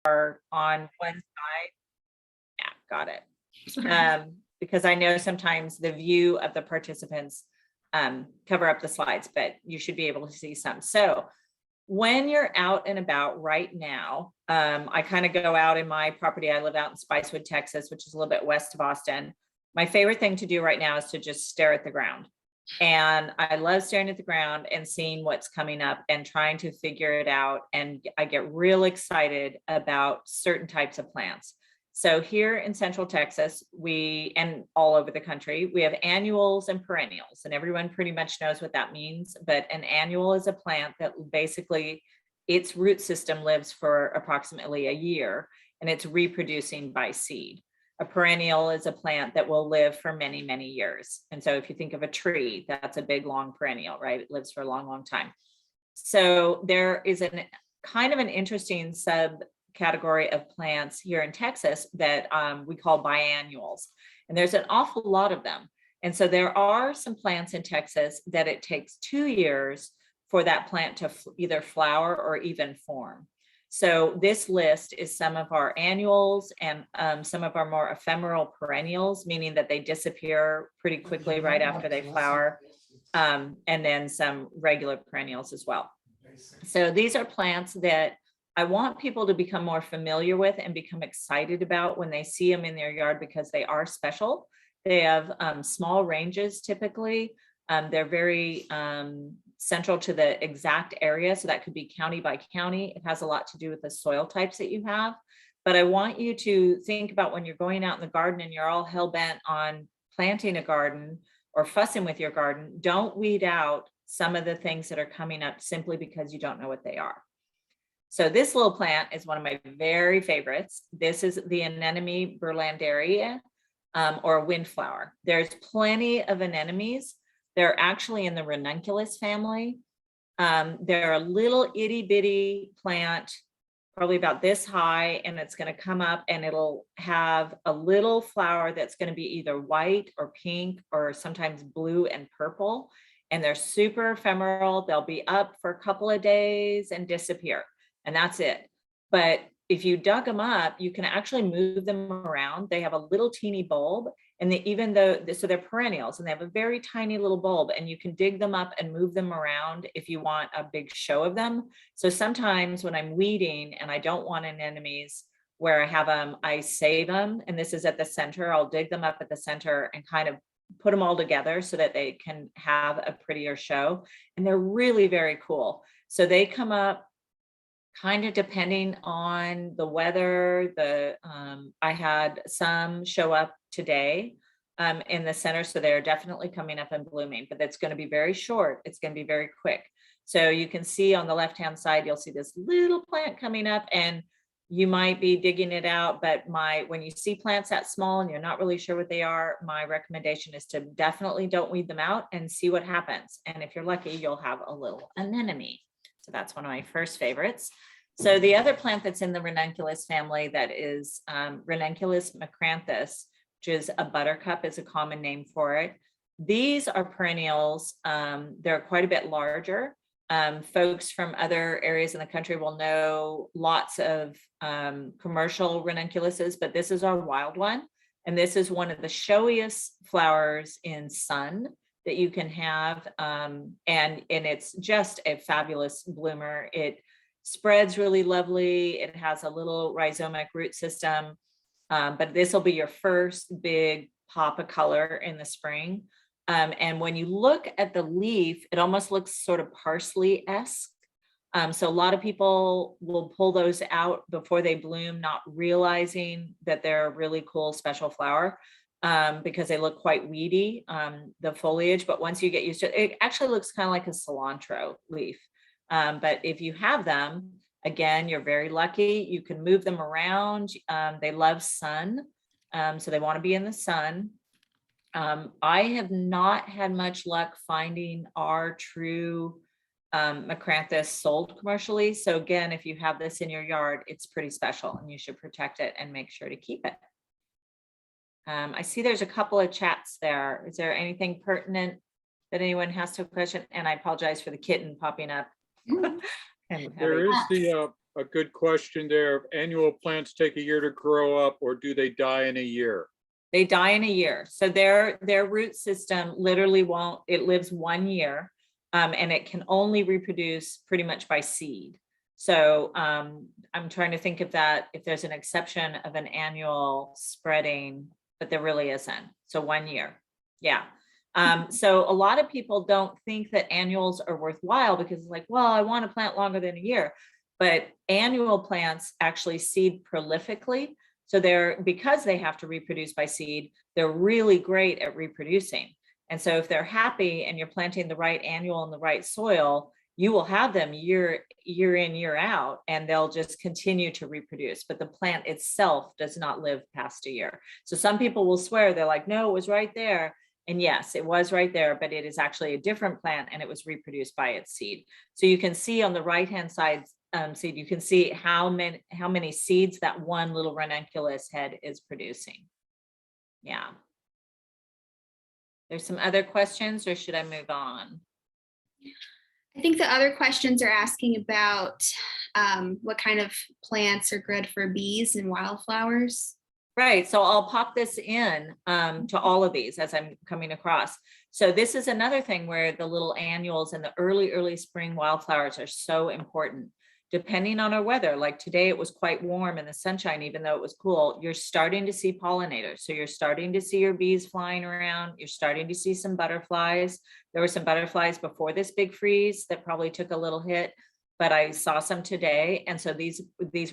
are on one side. Yeah, got it. Because I know sometimes the view of the participants cover up the slides, but you should be able to see some. So when you're out and about right now, I kind of go out in my property. I live out in Spicewood, Texas, which is a little bit west of Austin. My favorite thing to do right now is to just stare at the ground. And I love staring at the ground and seeing what's coming up and trying to figure it out. And I get real excited about certain types of plants. So here in Central Texas, and all over the country, we have annuals and perennials, and everyone pretty much knows what that means. But an annual is a plant that basically its root system lives for approximately a year, and it's reproducing by seed. A perennial is a plant that will live for many, many years. And so if you think of a tree, that's a big, long perennial, right? It lives for a long, long time. So there is an kind of an interesting subcategory of plants here in Texas that we call biannuals. And there's an awful lot of them. And so there are some plants in Texas that it takes 2 years for that plant to either flower or even form. So this list is some of our annuals and some of our more ephemeral perennials, meaning that they disappear pretty quickly right after they flower, and then some regular perennials as well. So these are plants that I want people to become more familiar with and become excited about when they see them in their yard, because they are special. They have small ranges typically. They're very central to the exact area. So that could be county by county. It has a lot to do with the soil types that you have. But I want you to think about when you're going out in the garden and you're all hell bent on planting a garden or fussing with your garden, don't weed out some of the things that are coming up simply because you don't know what they are. So this little plant is one of my very favorites. This is the anemone burlandaria, or windflower. There's plenty of anemones. They're actually in the ranunculus family. They're a little itty bitty plant, probably about this high, and it's going to come up and it'll have a little flower that's going to be either white or pink or sometimes blue and purple. And they're super ephemeral. They'll be up for a couple of days and disappear, and that's it. But if you dug them up, you can actually move them around. They have a little teeny bulb, and so they're perennials and they have a very tiny little bulb, and you can dig them up and move them around if you want a big show of them. So sometimes when I'm weeding and I don't want anemones where I have them, I save them. And this is at the center. I'll dig them up at the center and kind of put them all together so that they can have a prettier show. And they're really very cool. So they come up kind of depending on the weather. I had some show up today in the center, so they're definitely coming up and blooming, but it's going to be very short. It's going to be very quick. So you can see on the left-hand side, you'll see this little plant coming up, and you might be digging it out. But when you see plants that small and you're not really sure what they are, my recommendation is to definitely don't weed them out and see what happens. And if you're lucky, you'll have a little anemone. So that's one of my first favorites. So the other plant that's in the ranunculus family, that is Ranunculus macranthus, which is a buttercup, is a common name for it. These are perennials. They're quite a bit larger. Folks from other areas in the country will know lots of commercial ranunculuses, but this is our wild one. And this is one of the showiest flowers in sun that you can have. And it's just a fabulous bloomer. It spreads really lovely. It has a little rhizomic root system, but this will be your first big pop of color in the spring. And when you look at the leaf, it almost looks sort of parsley-esque. So a lot of people will pull those out before they bloom, not realizing that they're a really cool special flower, because they look quite weedy, the foliage. But once you get used to it, it actually looks kind of like a cilantro leaf. But if you have them, again, you're very lucky. You can move them around. They love sun, so they want to be in the sun. I have not had much luck finding our true macranthus sold commercially. So again, if you have this in your yard, it's pretty special and you should protect it and make sure to keep it. I see there's a couple of chats there. Is there anything pertinent that anyone has to question? And I apologize for the kitten popping up. There is the a good question there. Annual plants take a year to grow up, or do they die in a year? They die in a year. So their root system literally won't, it lives 1 year, and it can only reproduce pretty much by seed. So I'm trying to think of that, if there's an exception of an annual spreading, but there really isn't. So 1 year. Yeah. So a lot of people don't think that annuals are worthwhile because it's like, well, I want to plant longer than a year, but annual plants actually seed prolifically. So because they have to reproduce by seed, they're really great at reproducing. And so if they're happy and you're planting the right annual in the right soil, you will have them year in, year out, and they'll just continue to reproduce. But the plant itself does not live past a year. So some people will swear, they're like, no, it was right there. And yes, it was right there, but it is actually a different plant and it was reproduced by its seed. So you can see on the right-hand side seed, you can see how many seeds that one little ranunculus head is producing. Yeah. There's some other questions, or should I move on? I think the other questions are asking about what kind of plants are good for bees and wildflowers. Right, so I'll pop this in to all of these as I'm coming across. So this is another thing where the little annuals and the early spring wildflowers are so important. Depending on our weather, like today it was quite warm in the sunshine, even though it was cool, you're starting to see pollinators. So you're starting to see your bees flying around. You're starting to see some butterflies. There were some butterflies before this big freeze that probably took a little hit, but I saw some today. And so these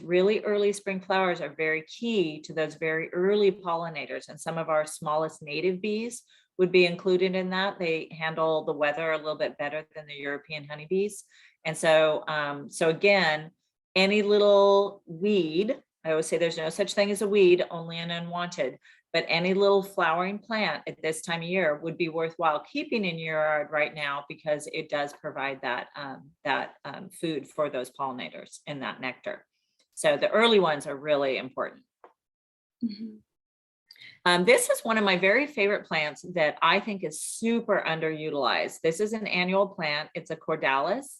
really early spring flowers are very key to those very early pollinators. And some of our smallest native bees would be included in that. They handle the weather a little bit better than the European honeybees. And so, so again, any little weed, I always say there's no such thing as a weed, only an unwanted, but any little flowering plant at this time of year would be worthwhile keeping in your yard right now, because it does provide that, food for those pollinators and that nectar. So the early ones are really important. Mm-hmm. This is one of my very favorite plants that I think is super underutilized. This is an annual plant. It's a Cordalis.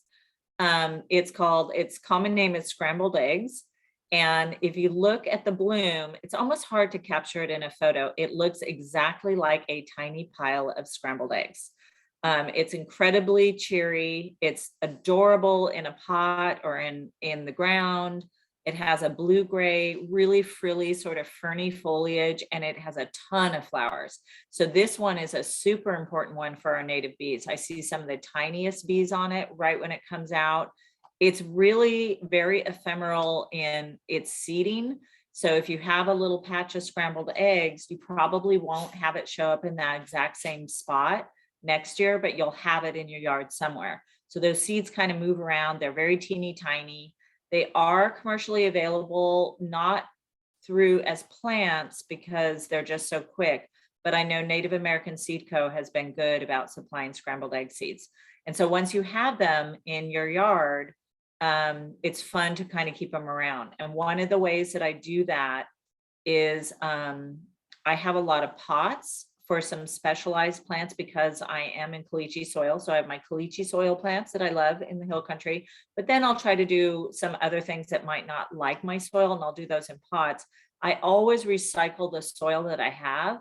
Its common name is scrambled eggs. And if you look at the bloom, it's almost hard to capture it in a photo. It looks exactly like a tiny pile of scrambled eggs. It's incredibly cheery. It's adorable in a pot or in the ground. It has a blue-gray, really frilly sort of ferny foliage, and it has a ton of flowers. So this one is a super important one for our native bees. I see some of the tiniest bees on it right when it comes out. It's really very ephemeral in its seeding. So if you have a little patch of scrambled eggs, you probably won't have it show up in that exact same spot next year, but you'll have it in your yard somewhere. So those seeds kind of move around. They're very teeny tiny. They are commercially available, not through as plants because they're just so quick, but I know Native American Seed Co. has been good about supplying scrambled egg seeds. And so once you have them in your yard, it's fun to kind of keep them around. And one of the ways that I do that is I have a lot of pots for some specialized plants because I am in caliche soil. So I have my caliche soil plants that I love in the hill country, but then I'll try to do some other things that might not like my soil, and I'll do those in pots. I always recycle the soil that I have,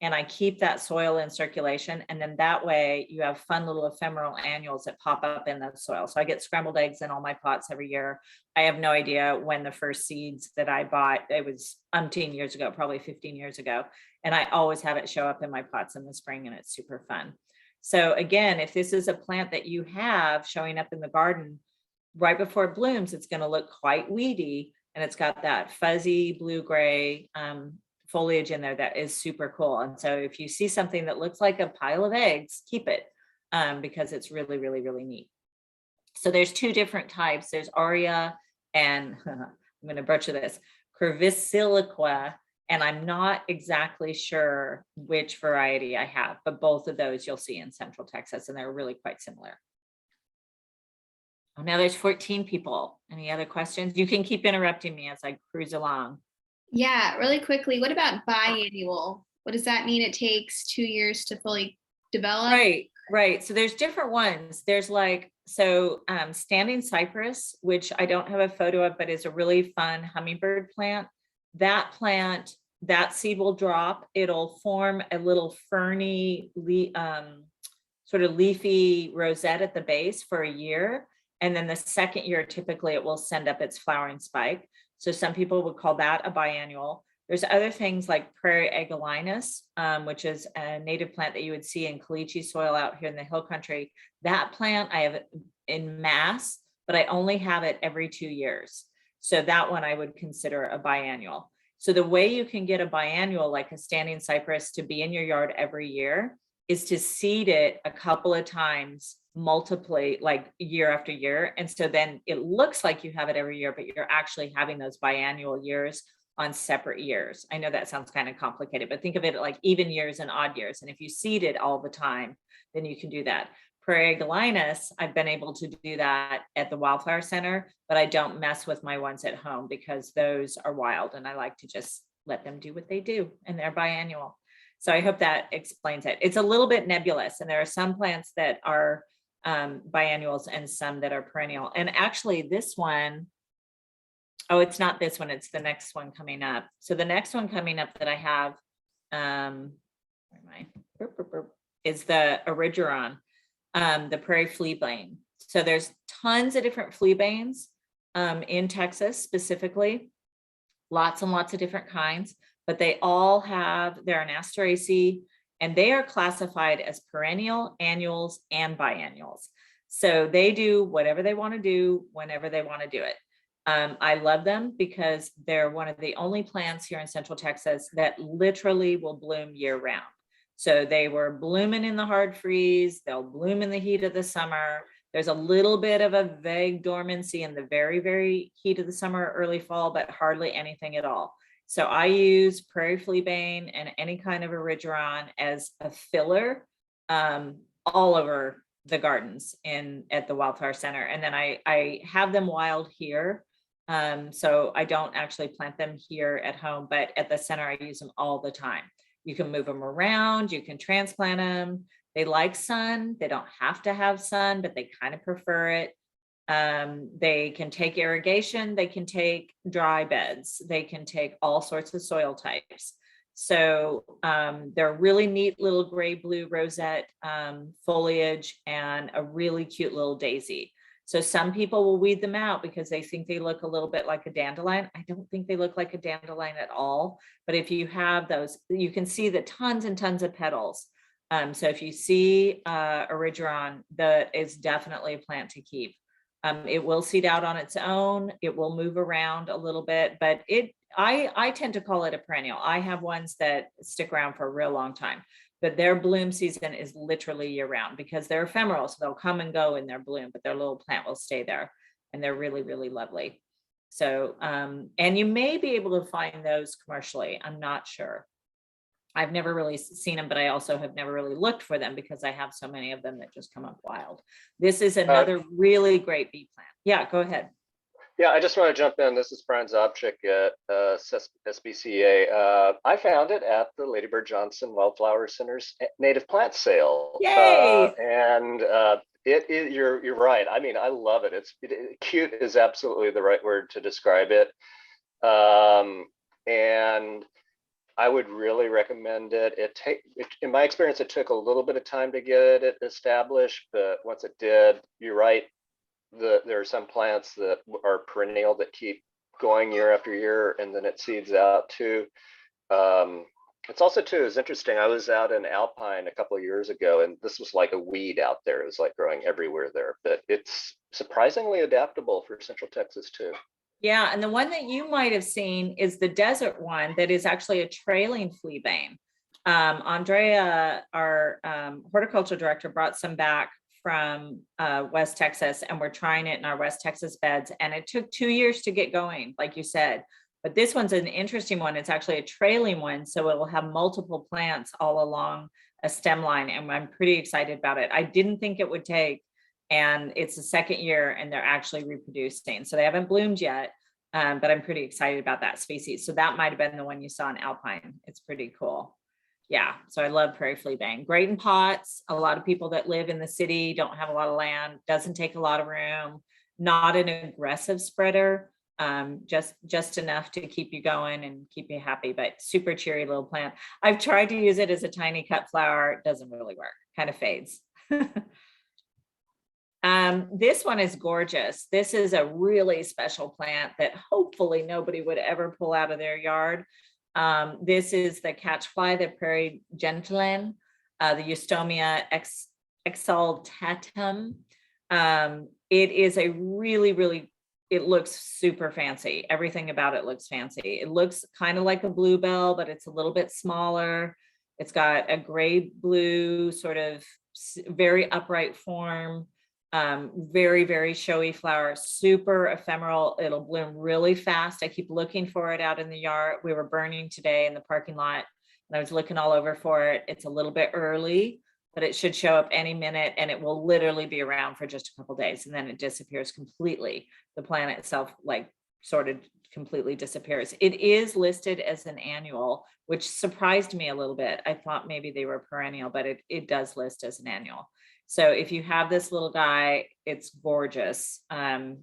and I keep that soil in circulation. And then that way you have fun little ephemeral annuals that pop up in the soil. So I get scrambled eggs in all my pots every year. I have no idea when the first seeds that I bought, it was umpteen years ago, probably 15 years ago. And I always have it show up in my pots in the spring, and it's super fun. So again, if this is a plant that you have showing up in the garden, right before it blooms, it's going to look quite weedy, and it's got that fuzzy blue-gray foliage in there that is super cool. And so if you see something that looks like a pile of eggs, keep it because it's really, really, really neat. So there's two different types. There's Aurea and I'm going to butcher this, Curviciliqua, and I'm not exactly sure which variety I have, but both of those you'll see in Central Texas, and they're really quite similar. Oh, now there's 14 people. Any other questions? You can keep interrupting me as I cruise along. Yeah, really quickly, what about biannual? What does that mean? It takes 2 years to fully develop? Right. Right. So there's different ones. There's like, so standing cypress, which I don't have a photo of, but is a really fun hummingbird plant. That plant, that seed will drop. It'll form a little ferny, sort of leafy rosette at the base for a year. And then the second year, typically it will send up its flowering spike. So some people would call that a biannual. There's other things like Prairie Fleablane, which is a native plant that you would see in caliche soil out here in the hill country. That plant I have in mass, but I only have it every 2 years. So that one I would consider a biannual. So the way you can get a biannual, like a standing cypress, to be in your yard every year is to seed it a couple of times, multiply like year after year. And so then it looks like you have it every year, but you're actually having those biannual years on separate years. I know that sounds kind of complicated, but think of it like even years and odd years. And if you seed it all the time, then you can do that. Prairie Fleablane, I've been able to do that at the Wildflower Center, but I don't mess with my ones at home because those are wild and I like to just let them do what they do, and they're biannual. So I hope that explains it. It's a little bit nebulous, and there are some plants that are biannuals and some that are perennial. And actually this one, oh, it's not this one, it's the next one coming up. So the next one coming up that I have, where am I? Is the Origeron, the Prairie Fleablane. So there's tons of different Fleabanes in Texas specifically, lots and lots of different kinds, but they all have, they're an Asteraceae, and they are classified as perennial, annuals, and biannuals. So they do whatever they want to do, whenever they want to do it. I love them because they're one of the only plants here in Central Texas that literally will bloom year round. So they were blooming in the hard freeze, they'll bloom in the heat of the summer. There's a little bit of a vague dormancy in the very, very heat of the summer, early fall, but hardly anything at all. So I use Prairie Fleabane and any kind of Origeron as a filler all over the gardens at the Wildflower Center. And then I have them wild here. So I don't actually plant them here at home, but at the center, I use them all the time. You can move them around, you can transplant them. They like sun. They don't have to have sun, but they kind of prefer it. They can take irrigation, they can take dry beds, they can take all sorts of soil types. So they're really neat little gray blue rosette foliage and a really cute little daisy. So some people will weed them out because they think they look a little bit like a dandelion. I don't think they look like a dandelion at all. But if you have those, you can see the tons and tons of petals. So if you see Origeron, that is definitely a plant to keep. It will seed out on its own. It will move around a little bit, but I tend to call it a perennial. I have ones that stick around for a real long time, but their bloom season is literally year round because they're ephemeral. So they'll come and go in their bloom, but their little plant will stay there, and they're really, really lovely. So, and you may be able to find those commercially. I'm not sure. I've never really seen them, but I also have never really looked for them because I have so many of them that just come up wild. This is another really great bee plant. Yeah, go ahead. Yeah, I just want to jump in. This is Brian Zobchik at SBCA. I found it at the Lady Bird Johnson Wildflower Center's native plant sale. Yay! It is, you're right. I mean, I love it. Cute is absolutely the right word to describe it. And I would really recommend it. In my experience, it took a little bit of time to get it established, but once it did, you're right. There are some plants that are perennial that keep going year after year, and then it seeds out too. It's also too is interesting. I was out in Alpine a couple of years ago, and this was like a weed out there. It was like growing everywhere there, but it's surprisingly adaptable for Central Texas too. Yeah, and the one that you might have seen is the desert one that is actually a trailing Fleabane. Andrea, our horticulture director, brought some back from West Texas, and we're trying it in our West Texas beds. And it took 2 years to get going, like you said. But this one's an interesting one. It's actually a trailing one, so it will have multiple plants all along a stem line, and I'm pretty excited about it. I didn't think it would take. And it's the second year and they're actually reproducing. So they haven't bloomed yet, but I'm pretty excited about that species. So that might've been the one you saw in Alpine. It's pretty cool. Yeah, so I love Prairie Fleablane. Great in pots. A lot of people that live in the city don't have a lot of land, doesn't take a lot of room, not an aggressive spreader, just enough to keep you going and keep you happy, but super cheery little plant. I've tried to use it as a tiny cut flower. It doesn't really work, kind of fades. This one is gorgeous. This is a really special plant that hopefully nobody would ever pull out of their yard. This is the catchfly, the prairie gentian, the Eustomia exaltatum. It is a really, it looks super fancy. Everything about it looks fancy. It looks kind of like a bluebell, but it's a little bit smaller. It's got a gray blue sort of very upright form. Very showy flower, super ephemeral. It'll bloom really fast. I keep looking for it out in the yard. We were burning today in the parking lot and I was looking all over for it. It's a little bit early, but it should show up any minute and it will literally be around for just a couple days and then it disappears completely. The plant itself like sort of completely disappears. It is listed as an annual, which surprised me a little bit. I thought maybe they were perennial, but it does list as an annual. So if you have this little guy, it's gorgeous. I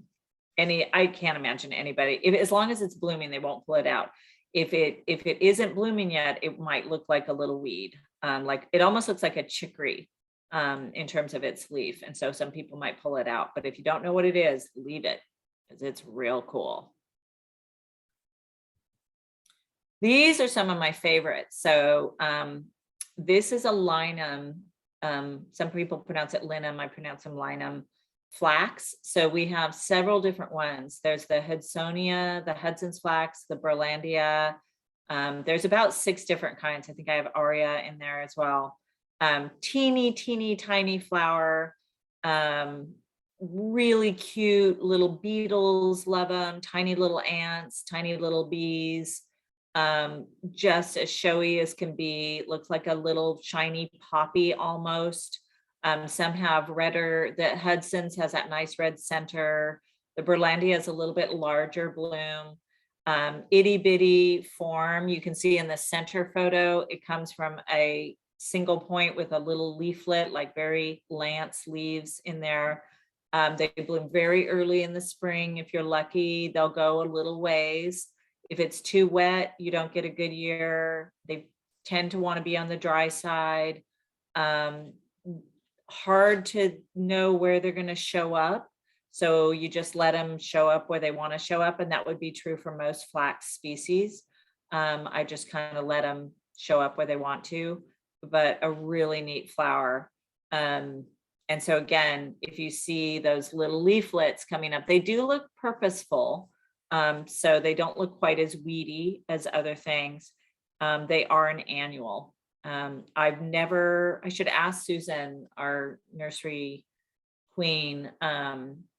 can't imagine anybody, as long as it's blooming, they won't pull it out. If it isn't blooming yet, it might look like a little weed. Like it almost looks like a chicory in terms of its leaf. And so some people might pull it out, but if you don't know what it is, leave it because it's real cool. These are some of my favorites. So this is a Linum. Some people pronounce it Linum. I pronounce them Linum Flax. So we have several different ones. There's the Hudsonia, the Hudson's flax, the Burlandia. There's about 6 different kinds. I think I have Aria in there as well. Teeny tiny flower. Really cute little beetles, love them. Tiny little ants, tiny little bees. Just as showy as can be. Looks like a little shiny poppy almost. Some have redder. The Hudson's has that nice red center. The Burlandia is a little bit larger bloom. Itty bitty form. You can see in the center photo, it comes from a single point with a little leaflet, like very lance leaves in there. They bloom very early in the spring. If you're lucky, they'll go a little ways. If it's too wet, you don't get a good year. They tend to want to be on the dry side. Hard to know where they're going to show up. So you just let them show up where they want to show up. And that would be true for most flax species. I just kind of let them show up where they want to, but a really neat flower. And so again, if you see those little leaflets coming up, they do look purposeful. So they don't look quite as weedy as other things. They are an annual. I should ask Susan, our nursery queen,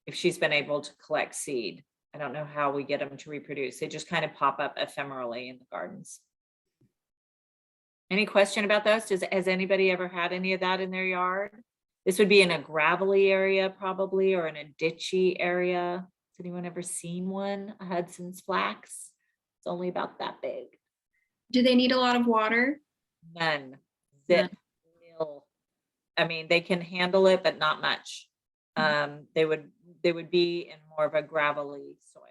if she's been able to collect seed. I don't know how we get them to reproduce. They just kind of pop up ephemerally in the gardens. Any question about those? Has anybody ever had any of that in their yard? This would be in a gravelly area probably, or in a ditchy area. Has anyone ever seen one? A Hudson's flax? It's only about that big. Do they need a lot of water? None. Zip. Nil. I mean, they can handle it, but not much. They would be in more of a gravelly soil,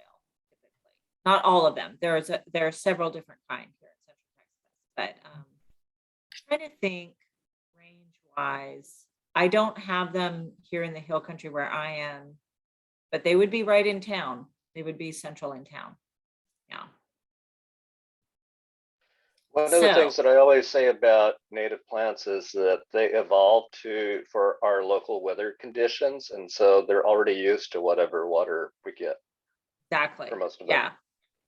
typically. Not all of them. There are several different kinds here in Central Texas, but I'm trying to think range-wise. I don't have them here in the hill country where I am, but they would be right in town. They would be central in town. Yeah. One of the things that I always say about native plants is that they evolve for our local weather conditions. And so they're already used to whatever water we get. Exactly. For most of them. Yeah.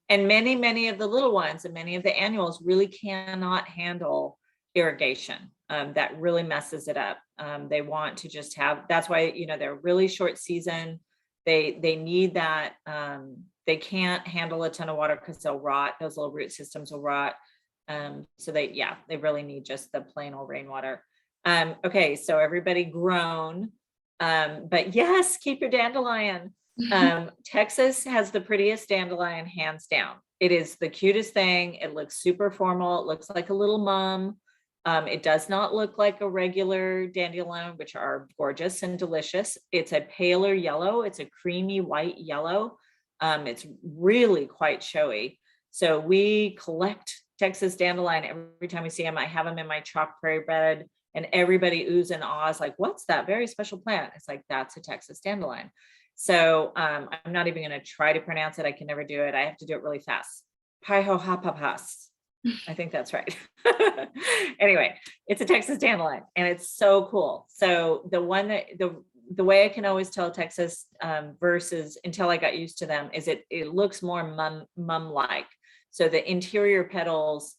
And many of the little ones and many of the annuals really cannot handle irrigation. That really messes it up. They want to just have, that's why, they're really short season. They need that. They can't handle a ton of water because they'll rot. Those little root systems will rot. So they really need just the plain old rainwater. Okay, so everybody grown, but yes, keep your dandelion. Texas has the prettiest dandelion, hands down. It is the cutest thing. It looks super formal. It looks like a little mum. It does not look like a regular dandelion, which are gorgeous and delicious. It's a paler yellow. It's a creamy white yellow. It's really quite showy. So we collect Texas dandelion every time we see them. I have them in my chalk prairie bed, and everybody oohs and ahs like, what's that very special plant? It's like, that's a Texas dandelion. So I'm not even going to try to pronounce it. I can never do it. I have to do it really fast. Paihohapapas. I think that's right. Anyway, it's a Texas dandelion and it's so cool. So the one that the way I can always tell Texas versus, until I got used to them, is it looks more mum-like. So the interior petals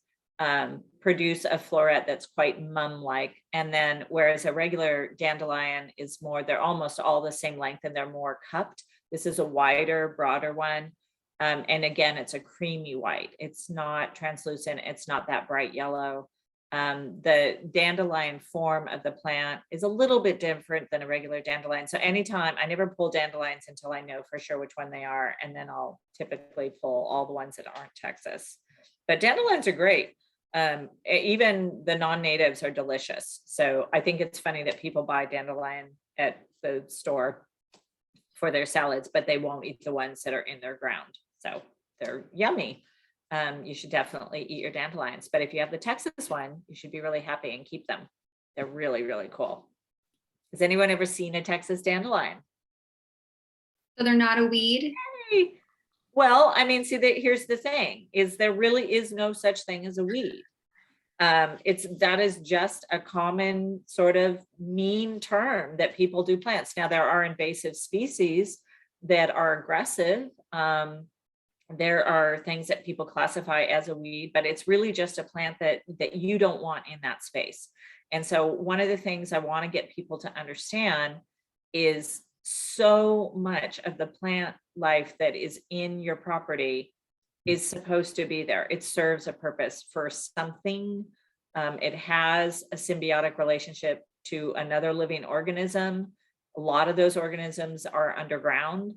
produce a floret that's quite mum-like. And then whereas a regular dandelion is more, they're almost all the same length and they're more cupped. This is a wider, broader one. And again, it's a creamy white. It's not translucent. It's not that bright yellow. The dandelion form of the plant is a little bit different than a regular dandelion. So anytime, I never pull dandelions until I know for sure which one they are. And then I'll typically pull all the ones that aren't Texas. But dandelions are great. Even the non-natives are delicious. So I think it's funny that people buy dandelion at the store for their salads, but they won't eat the ones that are in their ground. So they're yummy. You should definitely eat your dandelions. But if you have the Texas one, you should be really happy and keep them. They're really, really cool. Has anyone ever seen a Texas dandelion? So they're not a weed? Hey. Well, I mean, see, here's the thing, is there really is no such thing as a weed. That is just a common sort of mean term that people do plants. Now, there are invasive species that are aggressive. There are things that people classify as a weed, but it's really just a plant that you don't want in that space. And so one of the things I want to get people to understand is so much of the plant life that is in your property is supposed to be there. It serves a purpose for something. It has a symbiotic relationship to another living organism. A lot of those organisms are underground.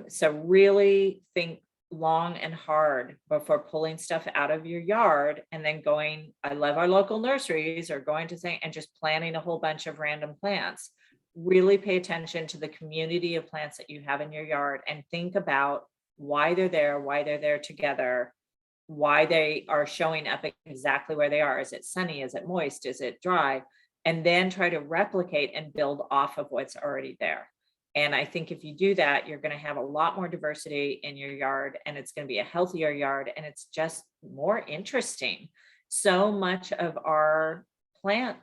So really think long and hard before pulling stuff out of your yard and then going, I love our local nurseries, or going to say, and just planting a whole bunch of random plants. Really pay attention to the community of plants that you have in your yard and think about why they're there together, why they are showing up exactly where they are. Is it sunny? Is it moist? Is it dry? And then try to replicate and build off of what's already there. And I think if you do that, you're going to have a lot more diversity in your yard, and it's going to be a healthier yard, and it's just more interesting. So much of our plant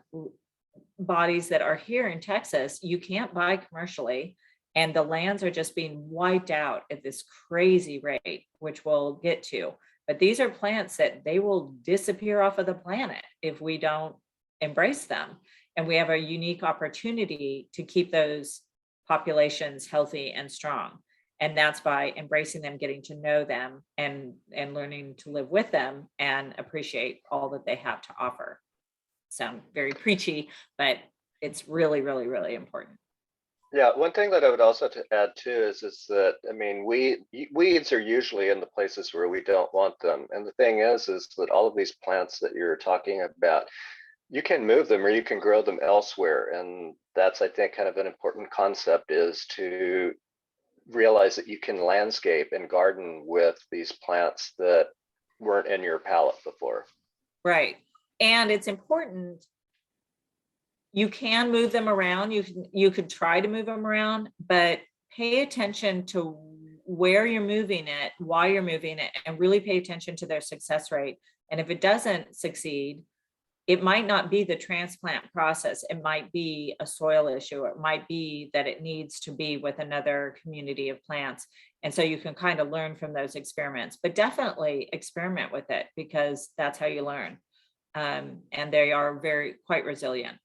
bodies that are here in Texas, you can't buy commercially, and the lands are just being wiped out at this crazy rate, which we'll get to. But these are plants that they will disappear off of the planet if we don't embrace them. And we have a unique opportunity to keep those populations healthy and strong. And that's by embracing them, getting to know them, and learning to live with them and appreciate all that they have to offer. Sound very preachy, but it's really, really, really important. Yeah, one thing that I would also add too is that, I mean, weeds are usually in the places where we don't want them. And the thing is that all of these plants that you're talking about, you can move them or you can grow them elsewhere. And that's, I think, kind of an important concept, is to realize that you can landscape and garden with these plants that weren't in your palette before. Right. And it's important. You can move them around. You could try to move them around, but pay attention to where you're moving it, why you're moving it, and really pay attention to their success rate. And if it doesn't succeed, it might not be the transplant process. It might be a soil issue. It might be that it needs to be with another community of plants. And so you can kind of learn from those experiments, but definitely experiment with it, because that's how you learn. And they are quite resilient.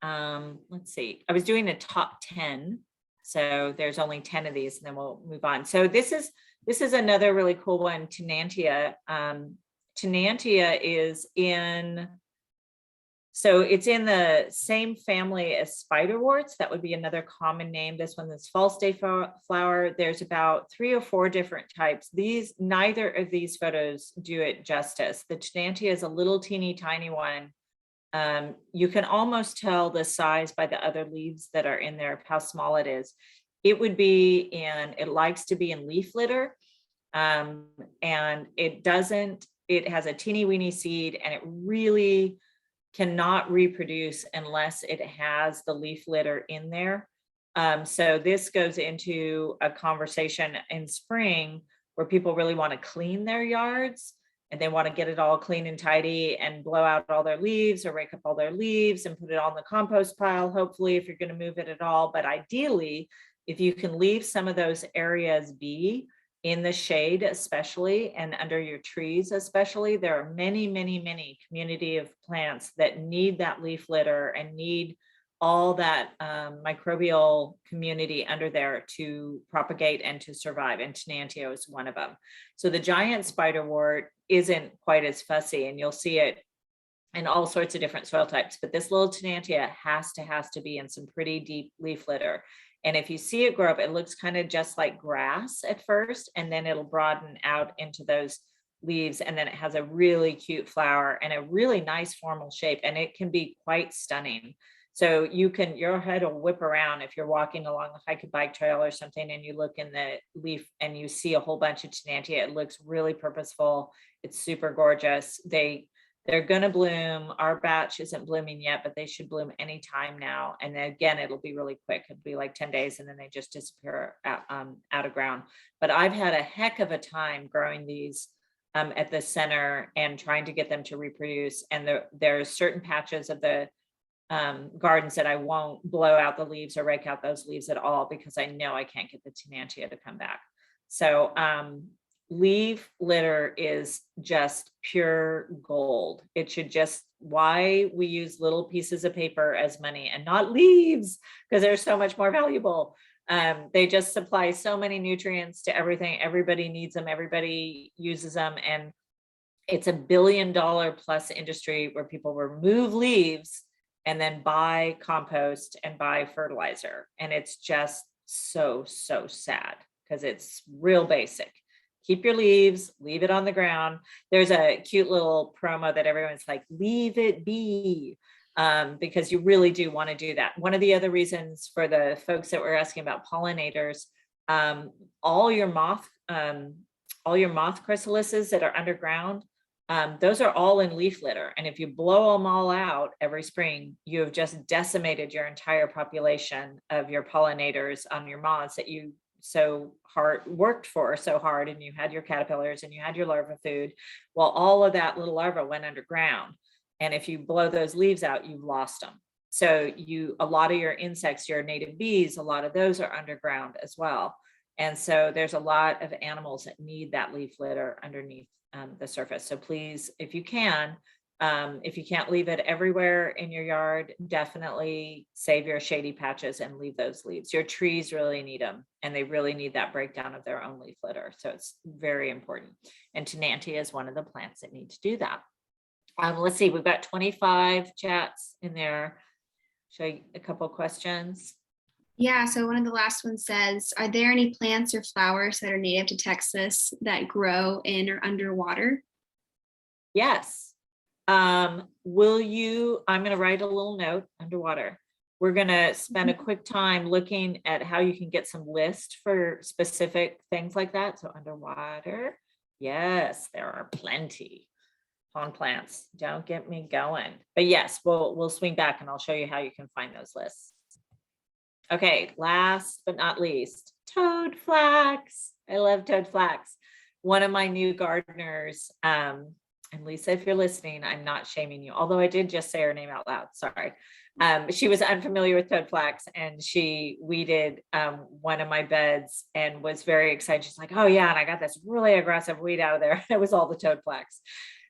Let's see. I was doing a top 10. So there's only 10 of these, and then we'll move on. So this is another really cool one, Tanantia. Tanantia is in So it's in the same family as spiderworts. That would be another common name. This one is false day flower. There's about 3 or 4 different types. Neither of these photos do it justice. The Tanantia is a little teeny tiny one. You can almost tell the size by the other leaves that are in there of how small it is. It would be it likes to be in leaf litter. And it has a teeny weeny seed, and it really cannot reproduce unless it has the leaf litter in there. So this goes into a conversation in spring where people really want to clean their yards, and they want to get it all clean and tidy and blow out all their leaves or rake up all their leaves and put it on the compost pile, hopefully, if you're going to move it at all. But ideally, if you can leave some of those areas be, in the shade especially, and under your trees especially, there are many, many, many community of plants that need that leaf litter and need all that microbial community under there to propagate and to survive. And Tanantia is one of them. So the giant spiderwort isn't quite as fussy, and you'll see it in all sorts of different soil types. But this little Tanantia has to be in some pretty deep leaf litter. And if you see it grow up, it looks kind of just like grass at first, and then it'll broaden out into those leaves. And then it has a really cute flower and a really nice formal shape, and it can be quite stunning. So your head will whip around if you're walking along a hike and bike trail or something, and you look in the leaf and you see a whole bunch of Tanantia. It looks really purposeful. It's super gorgeous. They're going to bloom. Our batch isn't blooming yet, but they should bloom anytime now. And then again, it'll be really quick. It'll be like 10 days and then they just disappear out of ground. But I've had a heck of a time growing these at the center and trying to get them to reproduce. And there are certain patches of the gardens that I won't blow out the leaves or rake out those leaves at all, because I know I can't get the Tanantia to come back. So leaf litter is just pure gold. It should why we use little pieces of paper as money and not leaves, because they're so much more valuable. They just supply so many nutrients to everything. Everybody needs them. Everybody uses them. And it's $1 billion plus industry where people remove leaves and then buy compost and buy fertilizer. And it's just so sad, because it's real basic. Keep your leaves, leave it on the ground. There's a cute little promo that everyone's like, leave it be, because you really do want to do that. One of the other reasons for the folks that were asking about pollinators, all your moth chrysalises that are underground, those are all in leaf litter. And if you blow them all out every spring, you have decimated your entire population of your pollinators on your moths that you worked for so hard, and you had your caterpillars and you had your larva food. Well, all of that little larva went underground. And if you blow those leaves out, you've lost them. So a lot of your insects, your native bees, a lot of those are underground as well. And so there's a lot of animals that need that leaf litter underneath the surface. So please, if you can't leave it everywhere in your yard, definitely save your shady patches and leave those leaves. Your trees really need them, and they really need that breakdown of their own leaf litter. So it's very important. And Tanantia is one of the plants that need to do that. Let's see, we've got 25 chats in there. Show you a couple of questions. Yeah, so one of the last ones says, are there any plants or flowers that are native to Texas that grow in or underwater? Yes. I'm going to write a little note underwater. We're going to spend a quick time looking at how you can get some list for specific things like that. So underwater, yes, there are plenty. Pond plants, don't get me going. But yes, we'll swing back and I'll show you how you can find those lists. Okay, last but not least, toad flax. I love toad flax. One of my new gardeners, and Lisa, if you're listening, I'm not shaming you, although I did just say her name out loud, sorry. She was unfamiliar with toad flax, and she weeded one of my beds and was very excited. She's like, oh yeah, and I got this really aggressive weed out of there. It was all the toad flax.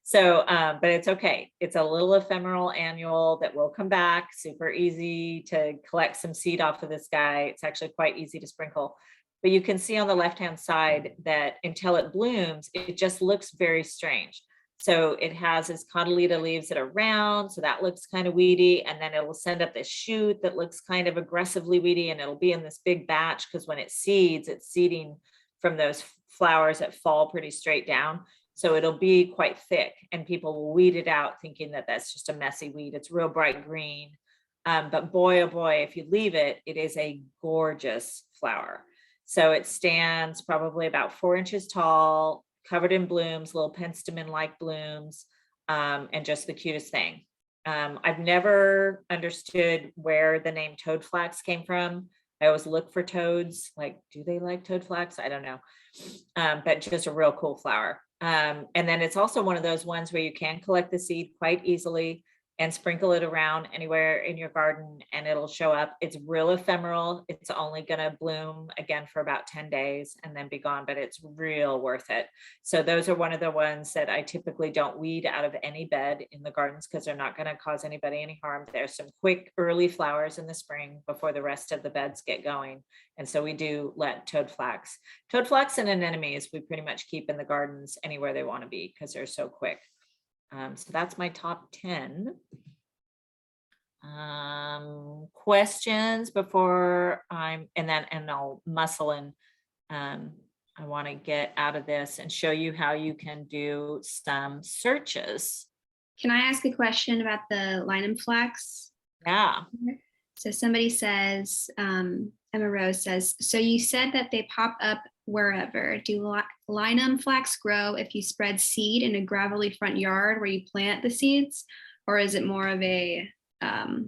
So, but it's okay. It's a little ephemeral annual that will come back. Super easy to collect some seed off of this guy. It's actually quite easy to sprinkle. But you can see on the left-hand side that until it blooms, it just looks very strange. So it has its cotyledon leaves that are round, so that looks kind of weedy, and then it will send up this shoot that looks kind of aggressively weedy, and it'll be in this big batch because when it seeds, it's seeding from those flowers that fall pretty straight down. So it'll be quite thick, and people will weed it out thinking that that's just a messy weed. It's real bright green. But boy, oh boy, if you leave it, it is a gorgeous flower. So it stands probably about 4 inches tall, covered in blooms, little penstemon-like blooms, and just the cutest thing. I've never understood where the name toad flax came from. I always look for toads, like, do they like toad flax? I don't know. But just a real cool flower. And then it's also one of those ones where you can collect the seed quite easily and sprinkle it around anywhere in your garden and it'll show up. It's real ephemeral. It's only going to bloom again for about 10 days and then be gone, but it's real worth it. So those are one of the ones that I typically don't weed out of any bed in the gardens because they're not going to cause anybody any harm. There's some quick early flowers in the spring before the rest of the beds get going. And so we do let toad flax and anemones, we pretty much keep in the gardens anywhere they want to be because they're so quick. So that's my top 10. Questions before and I'll muscle in. I want to get out of this and show you how you can do some searches. Can I ask a question about the Linum Flax? Yeah. So somebody says, Emma Rose says, so you said that they pop up wherever. Do Linum Flax grow if you spread seed in a gravelly front yard where you plant the seeds? Or is it more of a, oh,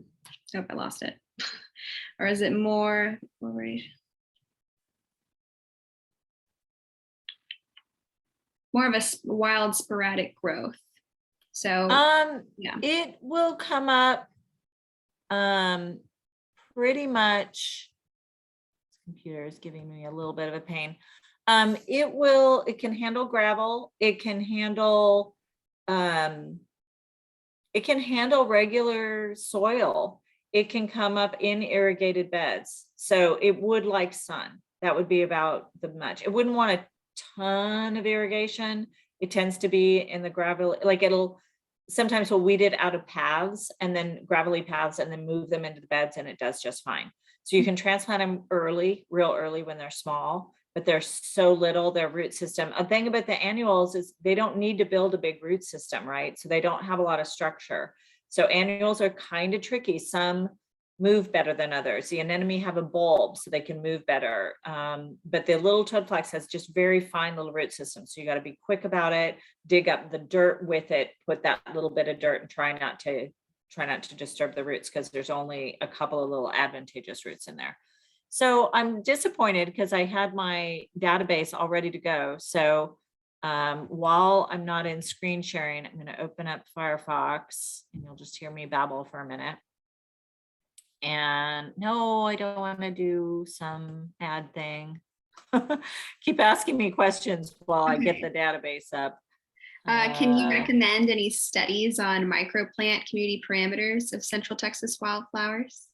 I lost it. Or is it more, more of a wild sporadic growth? So yeah, it will come up pretty much. This computer is giving me a little bit of a pain. It can handle gravel. It can handle regular soil. It can come up in irrigated beds. So it would like sun. That would be about the much. It wouldn't want a ton of irrigation. It tends to be in the gravel, like sometimes we'll weed it out of paths and then gravelly paths and then move them into the beds and it does just fine. So you can transplant them real early when they're small, but they're so little, their root system. A thing about the annuals is they don't need to build a big root system, right? So they don't have a lot of structure. So annuals are kind of tricky. Some move better than others. The anemone have a bulb so they can move better. But the little toad flax has just very fine little root system. So you got to be quick about it, dig up the dirt with it, put that little bit of dirt and try not to disturb the roots because there's only a couple of little advantageous roots in there. So I'm disappointed because I had my database all ready to go. So while I'm not in screen sharing, I'm going to open up Firefox and you'll just hear me babble for a minute. And no, I don't want to do some ad thing. Keep asking me questions while I get the database up. Can you recommend any studies on microplant community parameters of Central Texas wildflowers?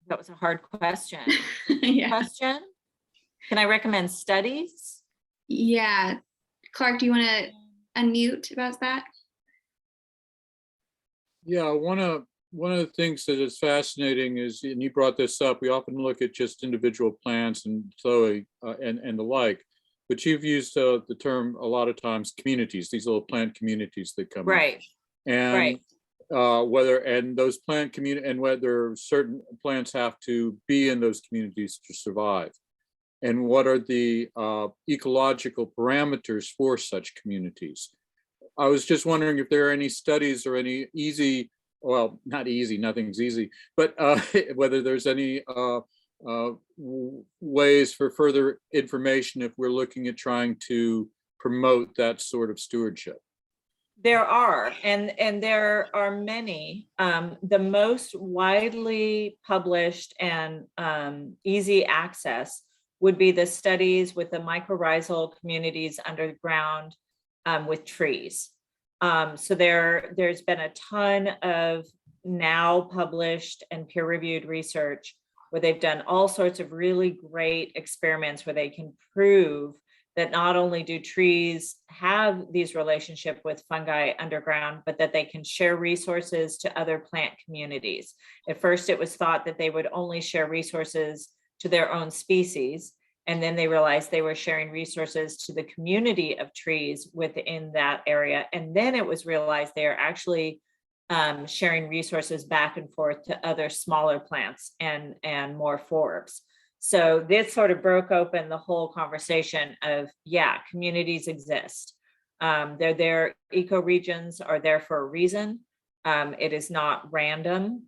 That was a hard question. Yeah. Question? Can I recommend studies? Yeah. Clark, do you want to unmute about that? Yeah, one of the things that is fascinating is, and you brought this up, we often look at just individual plants and Chloe and the like, but you've used the term a lot of times communities, these little plant communities that come Right. up. And right. Those plant community and whether certain plants have to be in those communities to survive. And what are the ecological parameters for such communities? I was just wondering if there are any studies or any easy, well, not easy, nothing's easy, but whether there's any ways for further information if we're looking at trying to promote that sort of stewardship. There are, and there are many. The most widely published and easy access would be the studies with the mycorrhizal communities underground with trees. So there's been a ton of now published and peer-reviewed research where they've done all sorts of really great experiments where they can prove that not only do trees have these relationship with fungi underground, but that they can share resources to other plant communities. At first, it was thought that they would only share resources to their own species. And then they realized they were sharing resources to the community of trees within that area. And then it was realized they are actually sharing resources back and forth to other smaller plants and more forbs. So this sort of broke open the whole conversation of, yeah, communities exist. They're there, ecoregions are there for a reason. It is not random.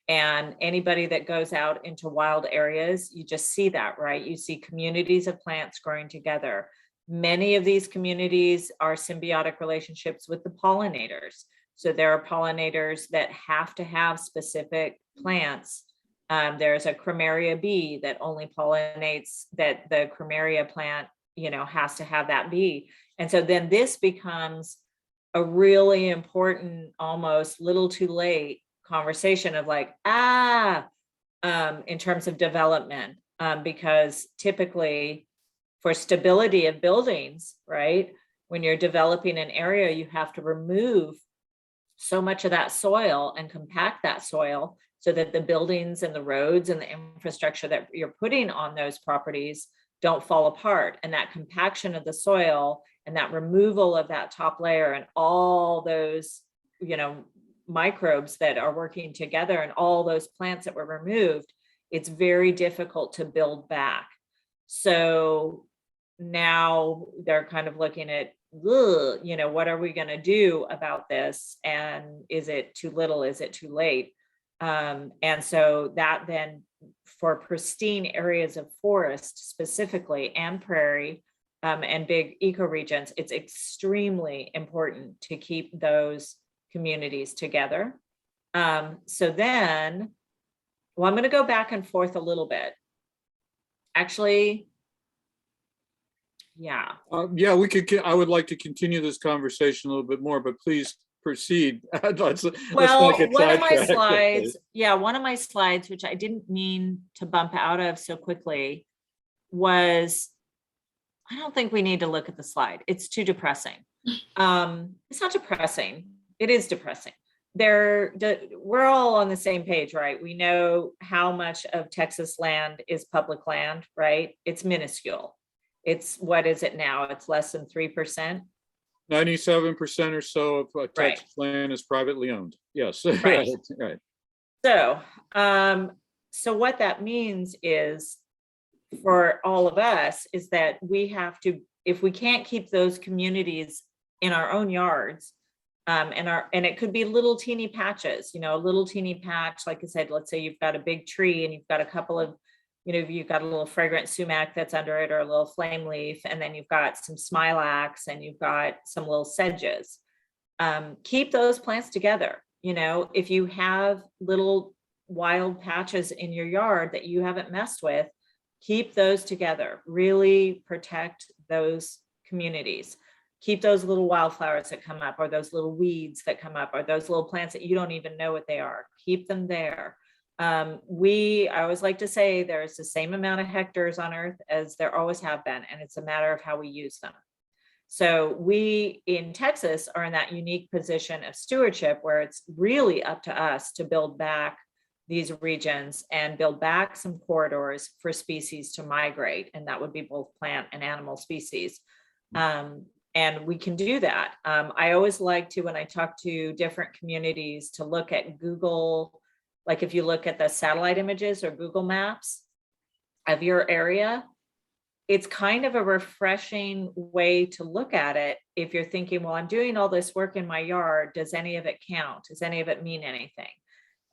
And anybody that goes out into wild areas, you just see that, right? You see communities of plants growing together. Many of these communities are symbiotic relationships with the pollinators. So there are pollinators that have to have specific plants. There's a Cremeria bee that only pollinates, that the Cremeria plant, has to have that bee. And so then this becomes a really important, almost little too late conversation of like, in terms of development, because typically for stability of buildings, right, when you're developing an area, you have to remove so much of that soil and compact that soil so that the buildings and the roads and the infrastructure that you're putting on those properties don't fall apart. And that compaction of the soil and that removal of that top layer and all those, microbes that are working together and all those plants that were removed, it's very difficult to build back. So now they're kind of looking at, what are we going to do about this? And is it too little? Is it too late? And so that then for pristine areas of forest specifically and prairie and big ecoregions, it's extremely important to keep those communities together. So then, I'm going to go back and forth a little bit. Actually, yeah. We could. I would like to continue this conversation a little bit more, but please proceed. let's not get one of my sidetracked. slides, one of my slides, which I didn't mean to bump out of so quickly, was, I don't think we need to look at the slide. It's too depressing. It's not depressing. It is depressing. We're all on the same page, right? We know how much of Texas land is public land, right? It's minuscule. It's, what is it now? It's less than 3%. 97% or so of Texas land is privately owned. Yes. Right. Right. So what that means is, for all of us, is that we have to, if we can't keep those communities in our own yards, and it could be little teeny patches, a little teeny patch, like I said, let's say you've got a big tree and you've got a couple of, you've got a little fragrant sumac that's under it, or a little flame leaf, and then you've got some smilax and you've got some little sedges. Keep those plants together. If you have little wild patches in your yard that you haven't messed with, keep those together. Really protect those communities. Keep those little wildflowers that come up, or those little weeds that come up, or those little plants that you don't even know what they are. Keep them there. I always like to say there's the same amount of hectares on earth as there always have been, and it's a matter of how we use them. So we in Texas are in that unique position of stewardship where it's really up to us to build back these regions and build back some corridors for species to migrate. And that would be both plant and animal species. And we can do that. I always like to, when I talk to different communities, to look at Google, like if you look at the satellite images or Google Maps of your area, it's kind of a refreshing way to look at it. If you're thinking, well, I'm doing all this work in my yard, does any of it count? Does any of it mean anything?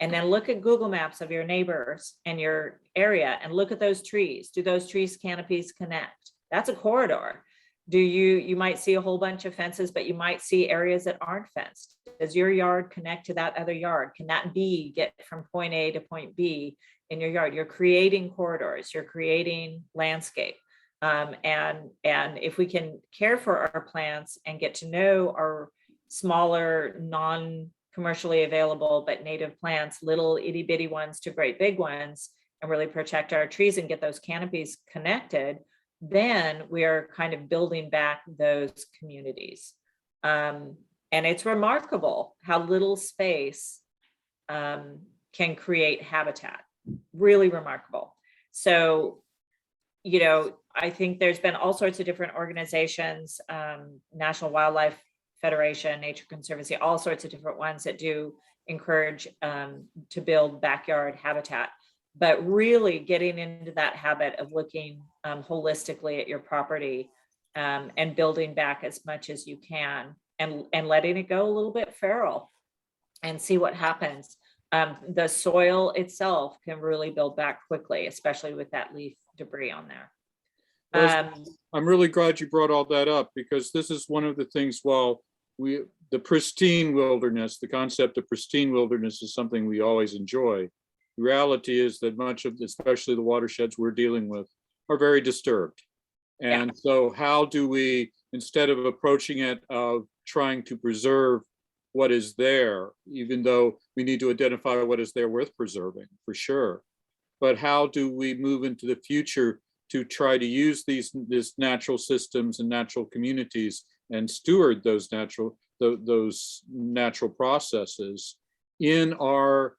And then look at Google Maps of your neighbors and your area and look at those trees. Do those trees canopies connect? That's a corridor. You might see a whole bunch of fences, but you might see areas that aren't fenced. Does your yard connect to that other yard? Can that bee get from point A to point B in your yard? You're creating corridors, you're creating landscape. And if we can care for our plants and get to know our smaller, non-commercially available, but native plants, little itty bitty ones to great big ones, and really protect our trees and get those canopies connected, then we are kind of building back those communities. And it's remarkable how little space can create habitat. Really remarkable. So, you know, I think there's been all sorts of different organizations, National Wildlife Federation, Nature Conservancy, all sorts of different ones that do encourage to build backyard habitat. But really getting into that habit of looking holistically at your property and building back as much as you can, and letting it go a little bit feral and see what happens. The soil itself can really build back quickly, especially with that leaf debris on there. I'm really glad you brought all that up, because this is one of the things, while the pristine wilderness, the concept of pristine wilderness is something we always enjoy. The reality is that much of, especially the watersheds we're dealing with, are very disturbed. And so how do we, instead of approaching it of trying to preserve what is there, even though we need to identify what is there worth preserving, for sure, but how do we move into the future to try to use these natural systems and natural communities and steward those natural processes in our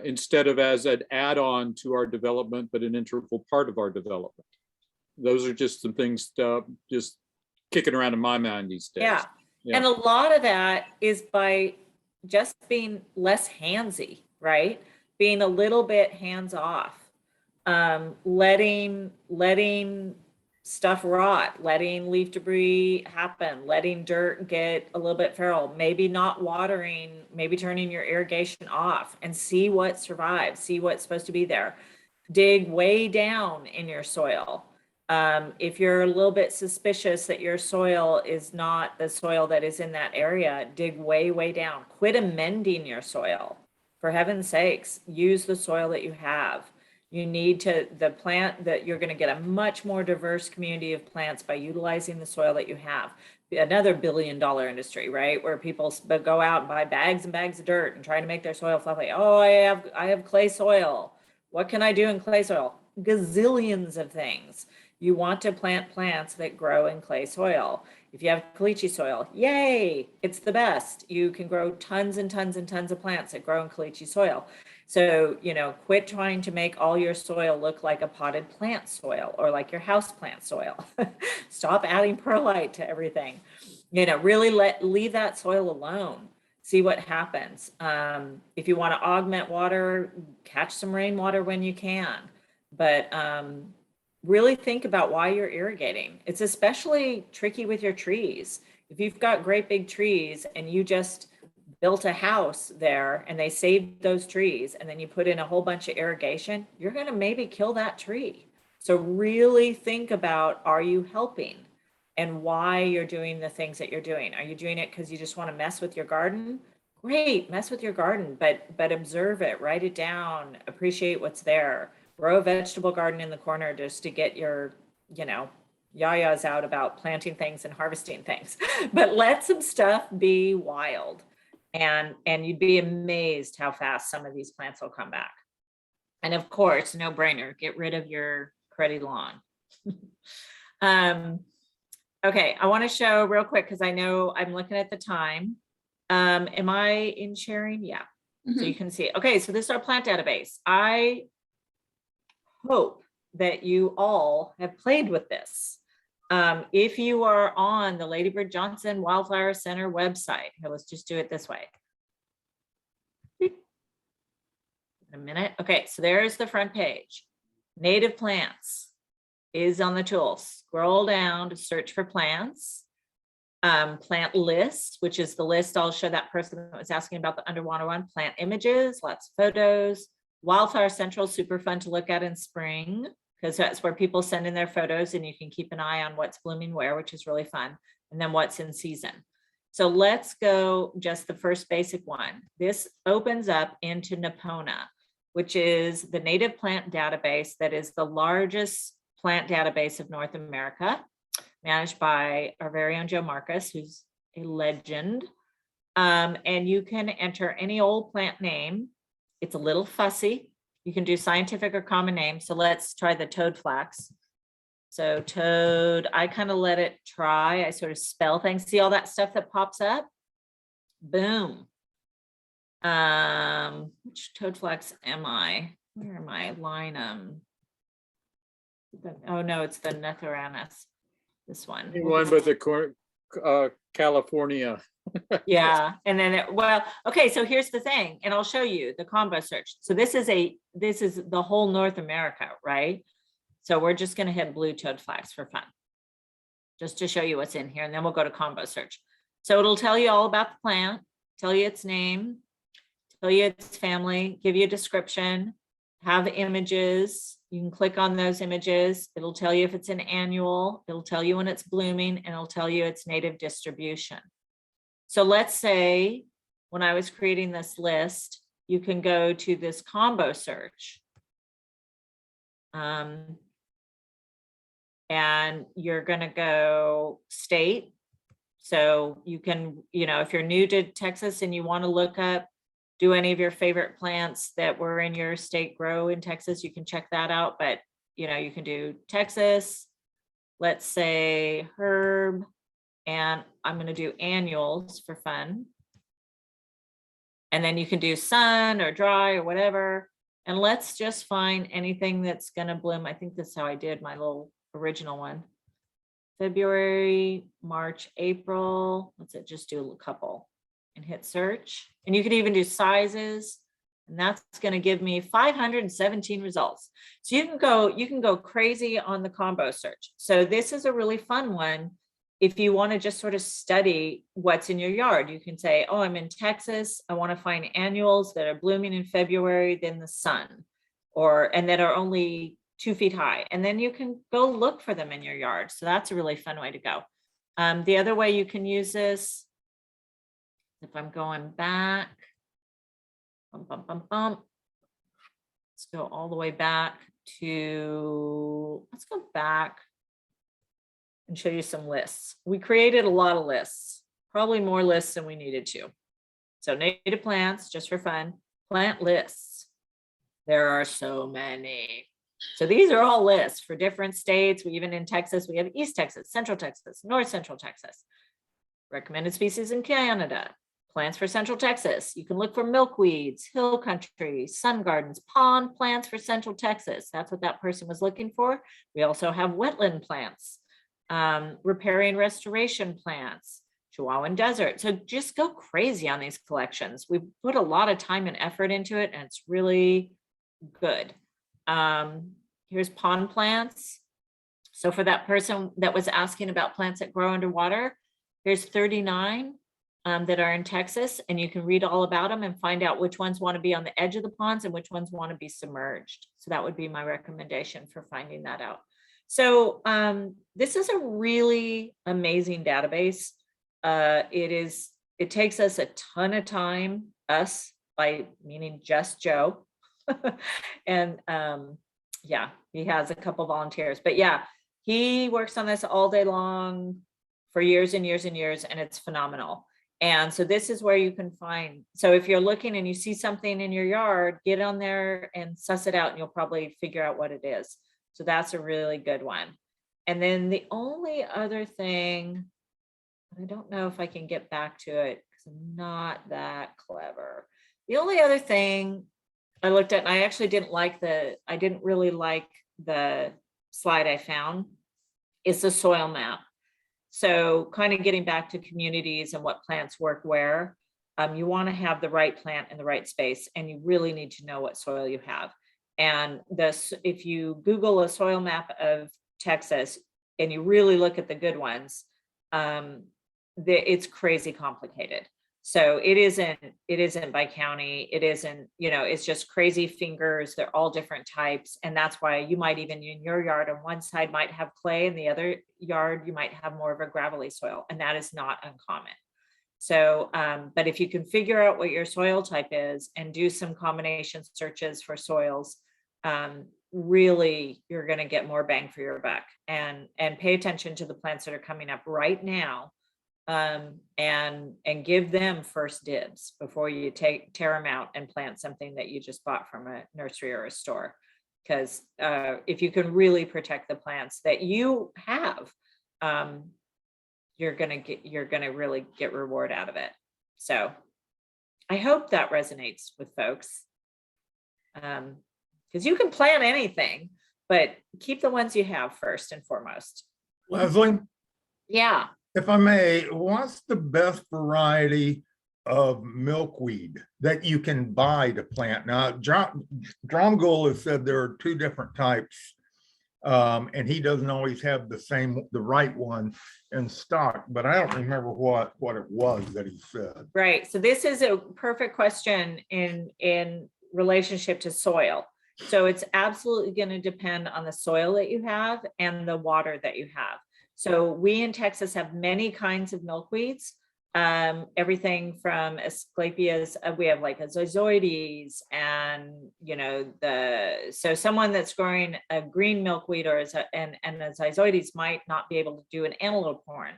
instead of as an add-on to our development, but an integral part of our development. Those are just some things just kicking around in my mind these days. Yeah. And a lot of that is by just being less handsy, right? Being a little bit hands off, letting stuff rot, letting leaf debris happen, letting dirt get a little bit feral, maybe not watering, maybe turning your irrigation off, and see what survives, see what's supposed to be there. Dig way down in your soil. If you're a little bit suspicious that your soil is not the soil that is in that area, dig way, way down. Quit amending your soil. For heaven's sakes, use the soil that you have. You need to, the plant that you're going to get a much more diverse community of plants by utilizing the soil that you have. Another $1 billion industry, right? Where people go out and buy bags and bags of dirt and try to make their soil fluffy. Oh, I have clay soil. What can I do in clay soil? Gazillions of things. You want to plant plants that grow in clay soil. If you have caliche soil, yay, it's the best. You can grow tons and tons and tons of plants that grow in caliche soil. So, you know, quit trying to make all your soil look like a potted plant soil or like your house plant soil. Stop adding perlite to everything. You know, really leave that soil alone. See what happens. If you want to augment water, catch some rainwater when you can. But really think about why you're irrigating. It's especially tricky with your trees. If you've got great big trees and you just built a house there and they saved those trees and then you put in a whole bunch of irrigation, you're going to maybe kill that tree. So really think about, are you helping and why you're doing the things that you're doing? Are you doing it because you just want to mess with your garden? Great, mess with your garden, but observe it, write it down, appreciate what's there. Grow a vegetable garden in the corner just to get your, you know, yayas out about planting things and harvesting things. But let some stuff be wild. And you'd be amazed how fast some of these plants will come back. And of course, no brainer, get rid of your cruddy lawn. Okay, I want to show real quick because I know I'm looking at the time. Am I in sharing? Yeah. So you can see. Okay, so this is our plant database. I hope that you all have played with this. If you are on the Lady Bird Johnson Wildflower Center website, here, let's just do it this way. A minute. Okay, so there's the front page. Native plants is on the tool. Scroll down to search for plants. Plant list, which is the list. I'll show that person that was asking about the underwater one. Plant images, lots of photos. Wildflower Central, super fun to look at in spring, because that's where people send in their photos and you can keep an eye on what's blooming where, which is really fun. And then what's in season. So let's go just the first basic one. This opens up into Nipona, which is the native plant database that is the largest plant database of North America, managed by our very own Joe Marcus, who's a legend. And you can enter any old plant name. It's a little fussy. You can do scientific or common name. So let's try the toad flax. So toad, I kind of let it try. I sort of spell things. See all that stuff that pops up? Boom. Which toad flax am I? Where am I? Linum. Oh no, it's the Nethoranus. This one. One but the California. Yeah, and then well, okay, so here's the thing, and I'll show you the combo search. So this is the whole North America, right? So we're just going to hit blue toad flax for fun, just to show you what's in here, and then we'll go to combo search. So it'll tell you all about the plant, tell you its name, tell you its family, give you a description, have images. You can click on those images. It'll tell you if it's an annual, it'll tell you when it's blooming, and it'll tell you its native distribution. So let's say when I was creating this list, you can go to this combo search. And you're going to go state. So you can, if you're new to Texas and you want to look up, do any of your favorite plants that were in your state grow in Texas, you can check that out. But, you can do Texas, let's say herb, and I'm going to do annuals for fun. And then you can do sun or dry or whatever. And let's just find anything that's going to bloom. I think that's how I did my little original one. February, March, April. Let's just do a couple and hit search. And you could even do sizes. And that's going to give me 517 results. So you can go crazy on the combo search. So this is a really fun one. If you want to just sort of study what's in your yard, you can say, oh, I'm in Texas. I want to find annuals that are blooming in February, then the sun, and that are only 2 feet high. And then you can go look for them in your yard. So that's a really fun way to go. The other way you can use this, if I'm going back, let's go all the way back let's go back and show you some lists. We created a lot of lists, probably more lists than we needed to. So native plants, just for fun, plant lists. There are so many. So these are all lists for different states. We even in Texas, we have East Texas, Central Texas, North Central Texas. Recommended species in Canada. Plants for Central Texas. You can look for milkweeds, hill country, sun gardens, pond plants for Central Texas. That's what that person was looking for. We also have wetland plants. Riparian restoration plants, Chihuahuan desert. So just go crazy on these collections. We've put a lot of time and effort into it, and it's really good. Here's pond plants. So for that person that was asking about plants that grow underwater, here's 39 that are in Texas, and you can read all about them and find out which ones want to be on the edge of the ponds and which ones want to be submerged. So that would be my recommendation for finding that out. So this is a really amazing database. It takes us a ton of time, us, by meaning just Joe. And yeah, he has a couple volunteers, but yeah, he works on this all day long for years and years and years, and it's phenomenal. And so this is where you can find, so if you're looking and you see something in your yard, get on there and suss it out, and you'll probably figure out what it is. So that's a really good one. And then the only other thing, I don't know if I can get back to it because I'm not that clever. The only other thing I looked at, and I actually I didn't really like the slide I found, is the soil map. So kind of getting back to communities and what plants work where, you want to have the right plant in the right space, and you really need to know what soil you have. And if you Google a soil map of Texas and you really look at the good ones, it's crazy complicated. So it isn't by county. It isn't, it's just crazy fingers. They're all different types. And that's why you might even in your yard on one side might have clay, and the other yard, you might have more of a gravelly soil. And that is not uncommon. So, but if you can figure out what your soil type is and do some combination searches for soils, really, you're going to get more bang for your buck, and pay attention to the plants that are coming up right now. And give them first dibs before you tear them out and plant something that you just bought from a nursery or a store. Because if you can really protect the plants that you have, you're gonna really get reward out of it. So I hope that resonates with folks. Because you can plant anything, but keep the ones you have first and foremost. Leslie, Yeah. if I may, what's the best variety of milkweed that you can buy to plant? Now, Dromgold has said there are 2 different types, and he doesn't always have the right one in stock, but I don't remember what it was that he said. Right. So this is a perfect question in relationship to soil. So it's absolutely going to depend on the soil that you have and the water that you have. So we in Texas have many kinds of milkweeds. Everything from Asclepias, we have like a Zozoides, and so someone that's growing a green milkweed and a Zozoides might not be able to do an antelope horn.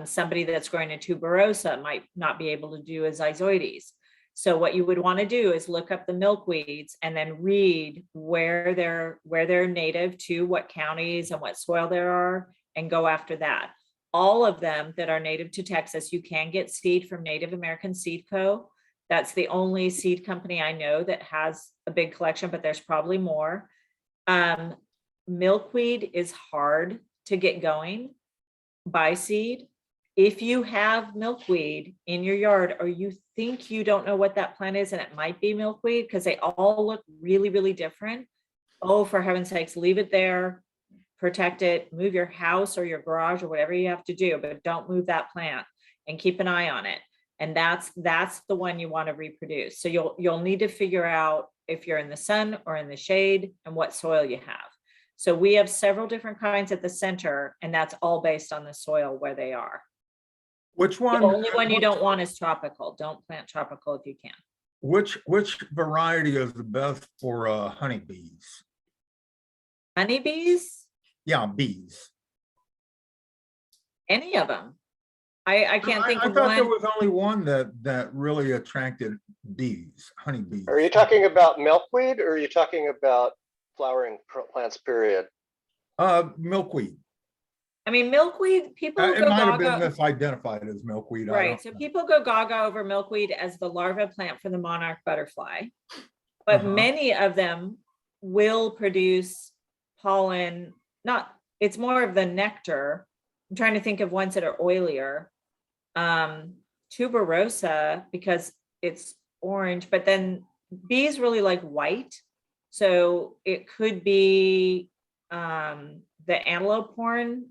Somebody that's growing a tuberosa might not be able to do a Zozoides. So what you would want to do is look up the milkweeds and then read where they're native to, what counties and what soil there are, and go after that. All of them that are native to Texas, you can get seed from Native American Seed Co. That's the only seed company I know that has a big collection, but there's probably more. Milkweed is hard to get going by seed. If you have milkweed in your yard, or you think you don't know what that plant is and it might be milkweed because they all look really, really different, oh, for heaven's sakes, leave it there. Protect it, move your house or your garage or whatever you have to do, but don't move that plant, and keep an eye on it. And that's the one you want to reproduce. So you'll need to figure out if you're in the sun or in the shade and what soil you have. So we have several different kinds at the center, and that's all based on the soil where they are. Which The one? only one you don't want is tropical. Don't plant tropical if you can. Which variety is the best for honeybees? Honeybees, Yeah, bees. any of them. I can't think I of thought one. there was only one that really attracted bees, honeybees. Are you talking about milkweed, or are you talking about flowering plants, period? Milkweed. I mean, milkweed, people It go might have been gaga. misidentified as milkweed. I Right, don't so know. people go gaga over milkweed as the larva plant for the monarch butterfly. But Uh-huh. many of them will produce pollen, it's more of the nectar. I'm trying to think of ones that are oilier. Tuberosa, because it's orange, but then bees really like white. So it could be the antelope horn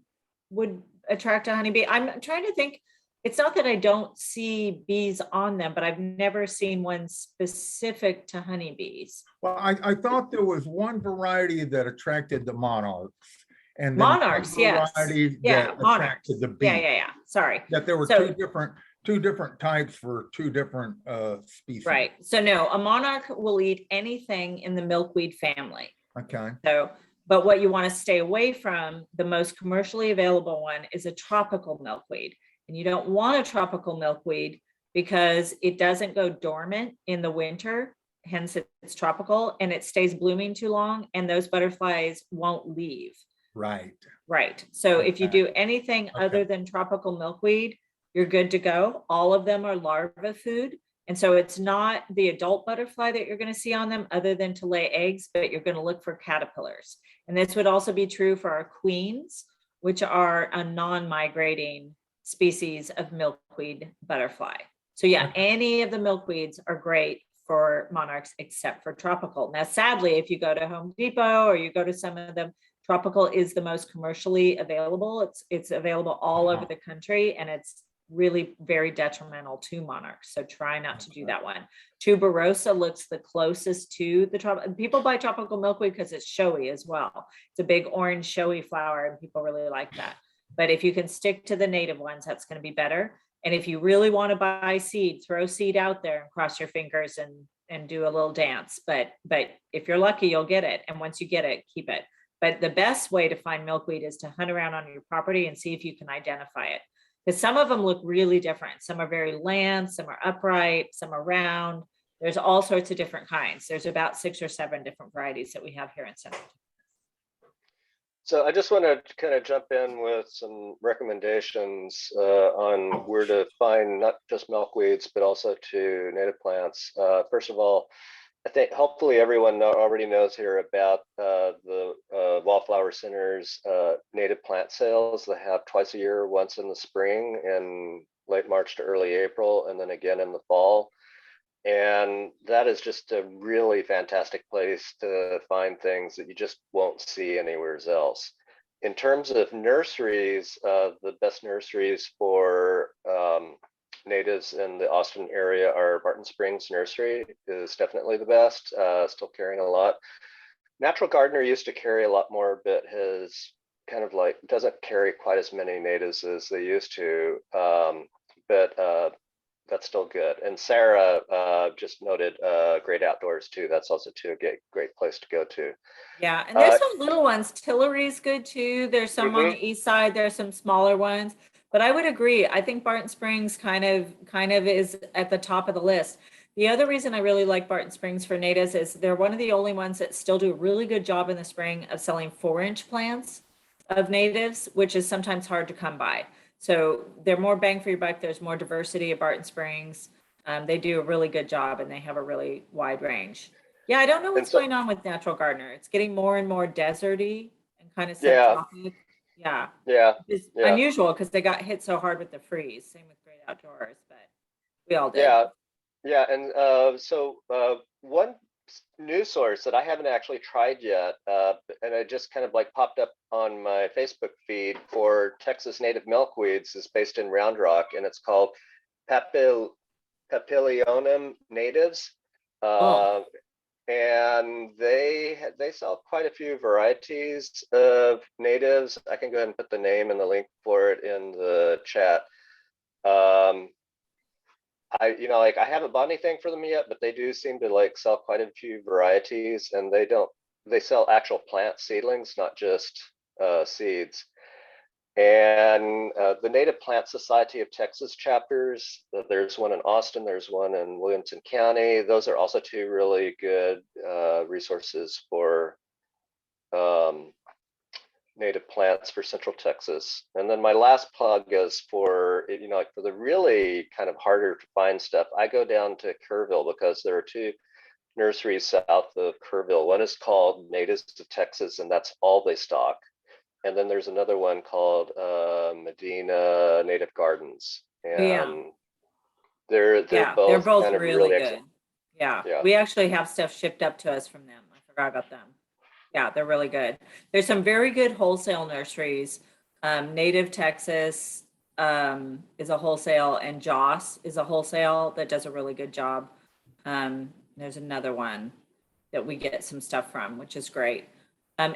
would attract a honeybee. I'm trying to think. It's not that I don't see bees on them, but I've never seen one specific to honeybees. Well, I thought there was one variety that attracted the monarchs. And then Monarchs, one yes. variety Yeah, that monarchs. attracted the bees. Yeah. Sorry. That there were So- two different types for 2 different species. Right. So no, a monarch will eat anything in the milkweed family. Okay. So, but what you want to stay away from, the most commercially available one is a tropical milkweed. And you don't want a tropical milkweed because it doesn't go dormant in the winter. Hence it's tropical, and it stays blooming too long, and those butterflies won't leave. Right. Right. So if you Okay. do anything Okay. other than tropical milkweed, you're good to go. All of them are larva food. And so it's not the adult butterfly that you're going to see on them other than to lay eggs, but you're going to look for caterpillars. And this would also be true for our queens, which are a non-migrating species of milkweed butterfly. So yeah, Okay. any of the milkweeds are great for monarchs except for tropical. Now, sadly, if you go to Home Depot or you go to some of them, tropical is the most commercially available. It's available all over the country, and it's really very detrimental to monarchs. So try not to do that one. Tuberosa looks the closest to the tropical. People buy tropical milkweed because it's showy as well. It's a big orange showy flower, and people really like that. But if you can stick to the native ones, that's going to be better. And if you really want to buy seed, throw seed out there and cross your fingers and do a little dance. But if you're lucky, you'll get it. And once you get it, keep it. But the best way to find milkweed is to hunt around on your property and see if you can identify it. Because some of them look really different. Some are very lank, some are upright, some are round. There's all sorts of different kinds. There's about 6 or 7 different varieties that we have here in Central. So I just want to kind of jump in with some recommendations on where to find not just milkweeds, but also to native plants. First of all, I think hopefully everyone already knows here about the Wildflower Center's native plant sales. They have twice a year, once in the spring in late March to early April, and then again in the fall. And that is just a really fantastic place to find things that you just won't see anywhere else. In terms of nurseries, the best nurseries for natives in the Austin area are Barton Springs Nursery is definitely the best, still carrying a lot. Natural Gardener used to carry a lot more, but has kind of like doesn't carry quite as many natives as they used to. But that's still good. And Sarah just noted Great Outdoors too. That's also too a great place to go to. Yeah, and there's some little ones. Tillery's good too. There's some on the east side. There's some smaller ones. But I would agree. I think Barton Springs kind of is at the top of the list. The other reason I really like Barton Springs for natives is they're one of the only ones that still do a really good job in the spring of selling 4-inch plants of natives, which is sometimes hard to come by. So they're more bang for your buck. There's more diversity at Barton Springs. They do a really good job and they have a really wide range. Yeah, I don't know what's going on with Natural Gardener. It's getting more and more deserty and kind of subtropic. Yeah. It's unusual because they got hit so hard with the freeze. Same with Great Outdoors, but we all did. Yeah. And so one news source that I haven't actually tried yet, and it just kind of like popped up on my Facebook feed for Texas native milkweeds is based in Round Rock, and it's called Papilionum natives. And they sell quite a few varieties of natives. I can go ahead and put the name and the link for it in the chat. I haven't bought anything for them yet, but they do seem to like sell quite a few varieties, and they sell actual plant seedlings, not just seeds. And the Native Plant Society of Texas chapters, there's one in Austin, there's one in Williamson County. Those are also 2 really good resources for native plants for Central Texas. And then my last plug is for, for the really kind of harder to find stuff, I go down to Kerrville because there are 2 nurseries south of Kerrville. One is called Natives of Texas, and that's all they stock. And then there's another one called Medina Native Gardens. And they're both kind of really good. Yeah, we actually have stuff shipped up to us from them. I forgot about them. Yeah, they're really good. There's some very good wholesale nurseries. Native Texas is a wholesale, and Joss is a wholesale that does a really good job. There's another one that we get some stuff from, which is great.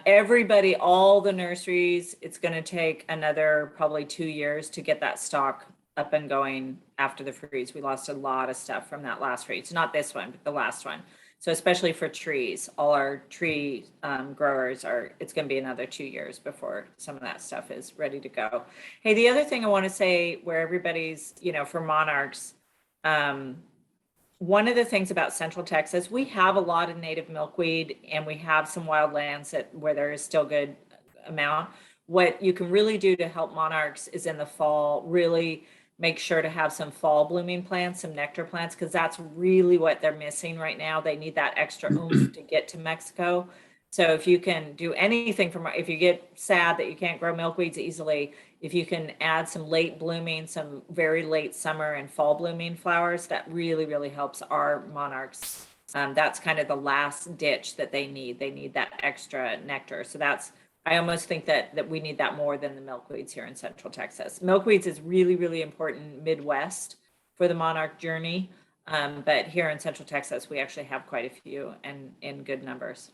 Everybody, all the nurseries, it's going to take another probably 2 years to get that stock up and going after the freeze. We lost a lot of stuff from that last freeze. Not this one, but the last one. So especially for trees, all our tree growers it's going to be another 2 years before some of that stuff is ready to go. Hey, the other thing I want to say where everybody's, for monarchs, one of the things about Central Texas, we have a lot of native milkweed and we have some wildlands where there is still good amount. What you can really do to help monarchs is in the fall, really make sure to have some fall blooming plants, some nectar plants, because that's really what they're missing right now. They need that extra oomph to get to Mexico. So if you can do anything if you get sad that you can't grow milkweeds easily, if you can add some late blooming, some very late summer and fall blooming flowers, that really, really helps our monarchs. That's kind of the last ditch that they need. They need that extra nectar. So I almost think that we need that more than the milkweeds here in Central Texas. Milkweeds is really, really important Midwest for the monarch journey. But here in Central Texas, we actually have quite a few and in good numbers.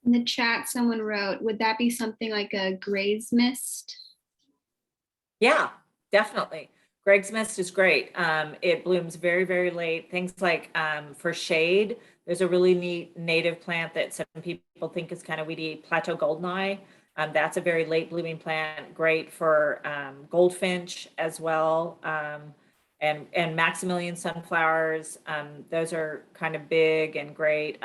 In the chat, someone wrote, would that be something like a Gray's Mist? Yeah, definitely. Greg's Mist is great. It blooms very, very late. Things like for shade, there's a really neat native plant that some people think is kind of weedy, Plateau Goldeneye. That's a very late blooming plant, great for goldfinch as well. and Maximilian sunflowers. Those are kind of big and great.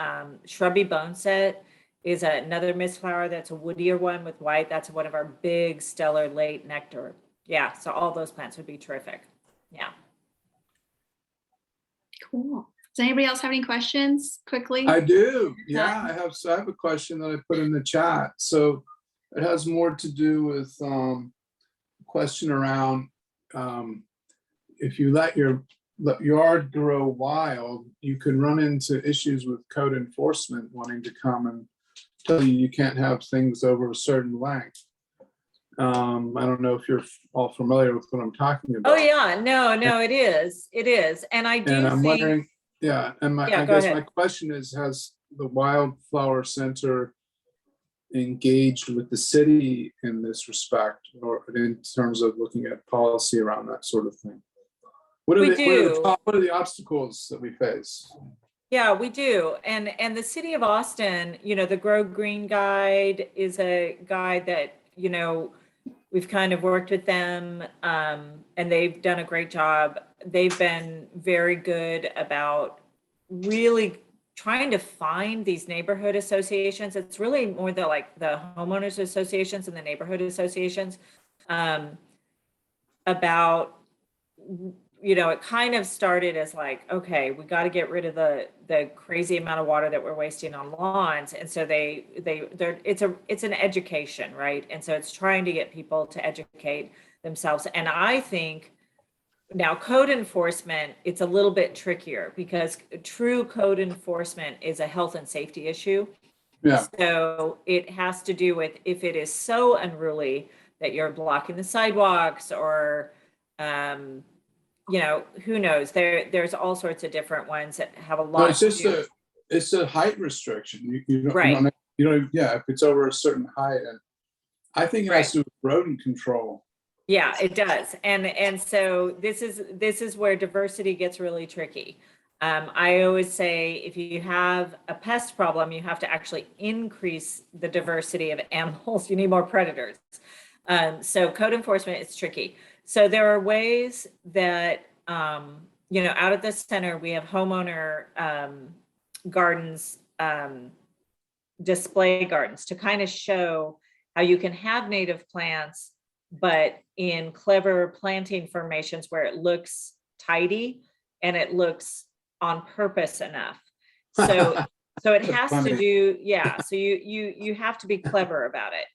Shrubby boneset is another mist flower that's a woodier one with white. That's one of our big stellar late nectar. Yeah, so all those plants would be terrific. Yeah. Cool. Does anybody else have any questions quickly? I do. Yeah, I have a question that I put in the chat. So it has more to do with question around if you let your yard grow wild, you can run into issues with code enforcement wanting to come and tell you can't have things over a certain length. I don't know if you're all familiar with what I'm talking about. Oh yeah, no, it is. And I do And I'm think, wondering, yeah, and I go guess ahead. my question is, has the Wildflower Center engaged with the city in this respect, or in terms of looking at policy around that sort of thing? What are the obstacles that we face? Yeah, we do. And the city of Austin, the Grow Green Guide is a guide that, we've kind of worked with them, and they've done a great job. They've been very good about really trying to find these neighborhood associations. It's really more the homeowners associations and the neighborhood associations, about, it kind of started as like, okay, we got to get rid of the crazy amount of water that we're wasting on lawns. And so it's an education, right? And so it's trying to get people to educate themselves. And I think now code enforcement, it's a little bit trickier because true code enforcement is a health and safety issue. Yeah. So it has to do with if it is so unruly that you're blocking the sidewalks or, who knows? There's all sorts of different ones that have a lot. No, it's just it's a height restriction. You don't, right. If it's over a certain height, and I think it has to do with rodent control. Yeah, it does. And so this is where diversity gets really tricky. I always say if you have a pest problem, you have to actually increase the diversity of animals. You need more predators. So code enforcement is tricky. So there are ways that, out at the center, we have homeowner gardens, display gardens to kind of show how you can have native plants, but in clever planting formations where it looks tidy and it looks on purpose enough. So it has to do, so you have to be clever about it.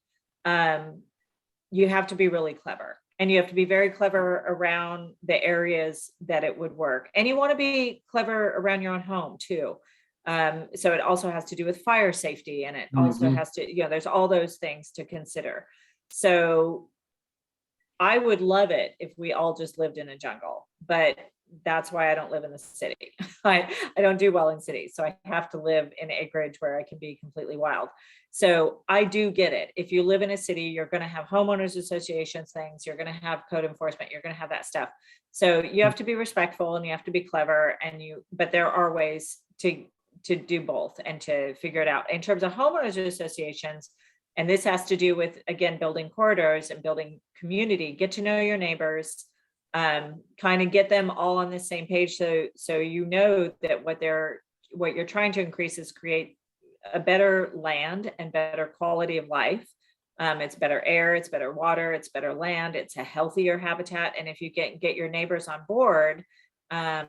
You have to be really clever, and you have to be very clever around the areas that it would work. And you want to be clever around your own home too. So it also has to do with fire safety, and it also has to, there's all those things to consider. So I would love it if we all just lived in a jungle, but that's why I don't live in the city. I don't do well in cities. So I have to live in acreage where I can be completely wild. So I do get it. If you live in a city, you're going to have homeowners associations things, you're going to have code enforcement, you're going to have that stuff. So you have to be respectful and you have to be clever, but there are ways to do both and to figure it out. In terms of homeowners associations, and this has to do with, again, building corridors and building community, get to know your neighbors, kind of get them all on the same page. So you know that what you're trying to increase is create a better land and better quality of life. It's better air, it's better water, it's better land, it's a healthier habitat. And if you get your neighbors on board, and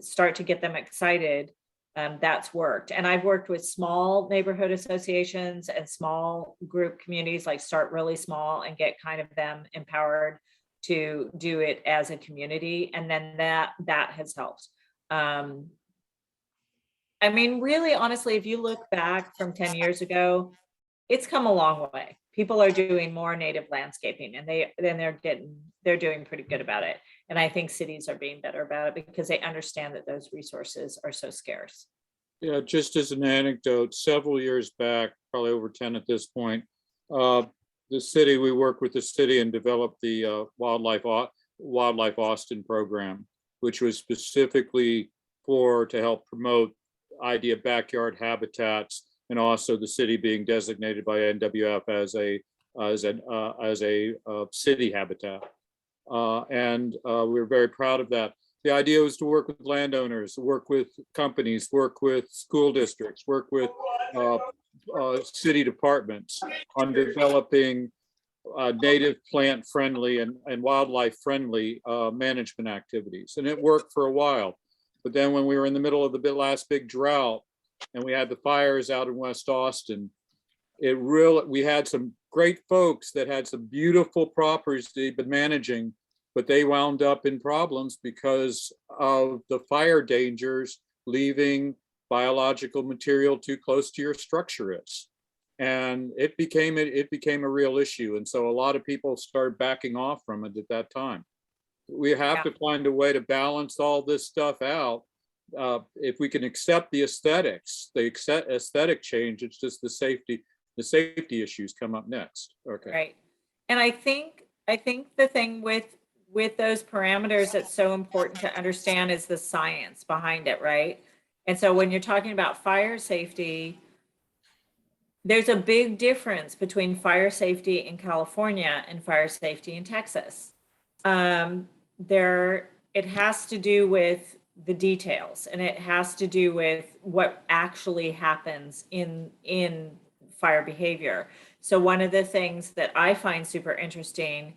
start to get them excited, that's worked. And I've worked with small neighborhood associations and small group communities, like start really small and get kind of them empowered to do it as a community. And then that has helped. I mean, really, honestly, if you look back from 10 years ago, it's come a long way. People are doing more native landscaping, and they're doing pretty good about it. And I think cities are being better about it because they understand that those resources are so scarce. Yeah, just as an anecdote, several years back, probably over 10 at this point, we worked with the city and developed the Wildlife Austin program, which was specifically to help promote idea of backyard habitats, and also the city being designated by NWF as a city habitat. And we're very proud of that. The idea was to work with landowners, work with companies, work with school districts, work with city departments on developing native plant friendly and wildlife friendly management activities. And it worked for a while. But then when we were in the middle of the last big drought and we had the fires out in West Austin, we had some great folks that had some beautiful properties they've been managing, but they wound up in problems because of the fire dangers leaving biological material too close to your structures. And it became a real issue. And so a lot of people started backing off from it at that time. We have to find a way to balance all this stuff out. If we can accept the aesthetics, the aesthetic change, it's just the safety issues come up next. Okay. Right. And I think the thing with those parameters that's so important to understand is the science behind it, right? And so when you're talking about fire safety, there's a big difference between fire safety in California and fire safety in Texas. It has to do with the details, and it has to do with what actually happens in fire behavior. So one of the things that I find super interesting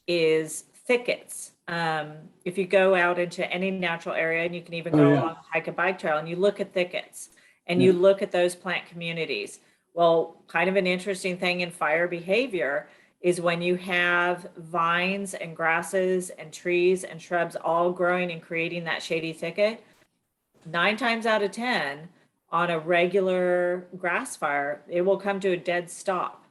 is thickets. If you go out into any natural area, and you can even go along hike a bike trail, and you look at thickets and you look at those plant communities. Well, kind of an interesting thing in fire behavior is when you have vines and grasses and trees and shrubs all growing and creating that shady thicket, 9 times out of 10 on a regular grass fire, it will come to a dead stop.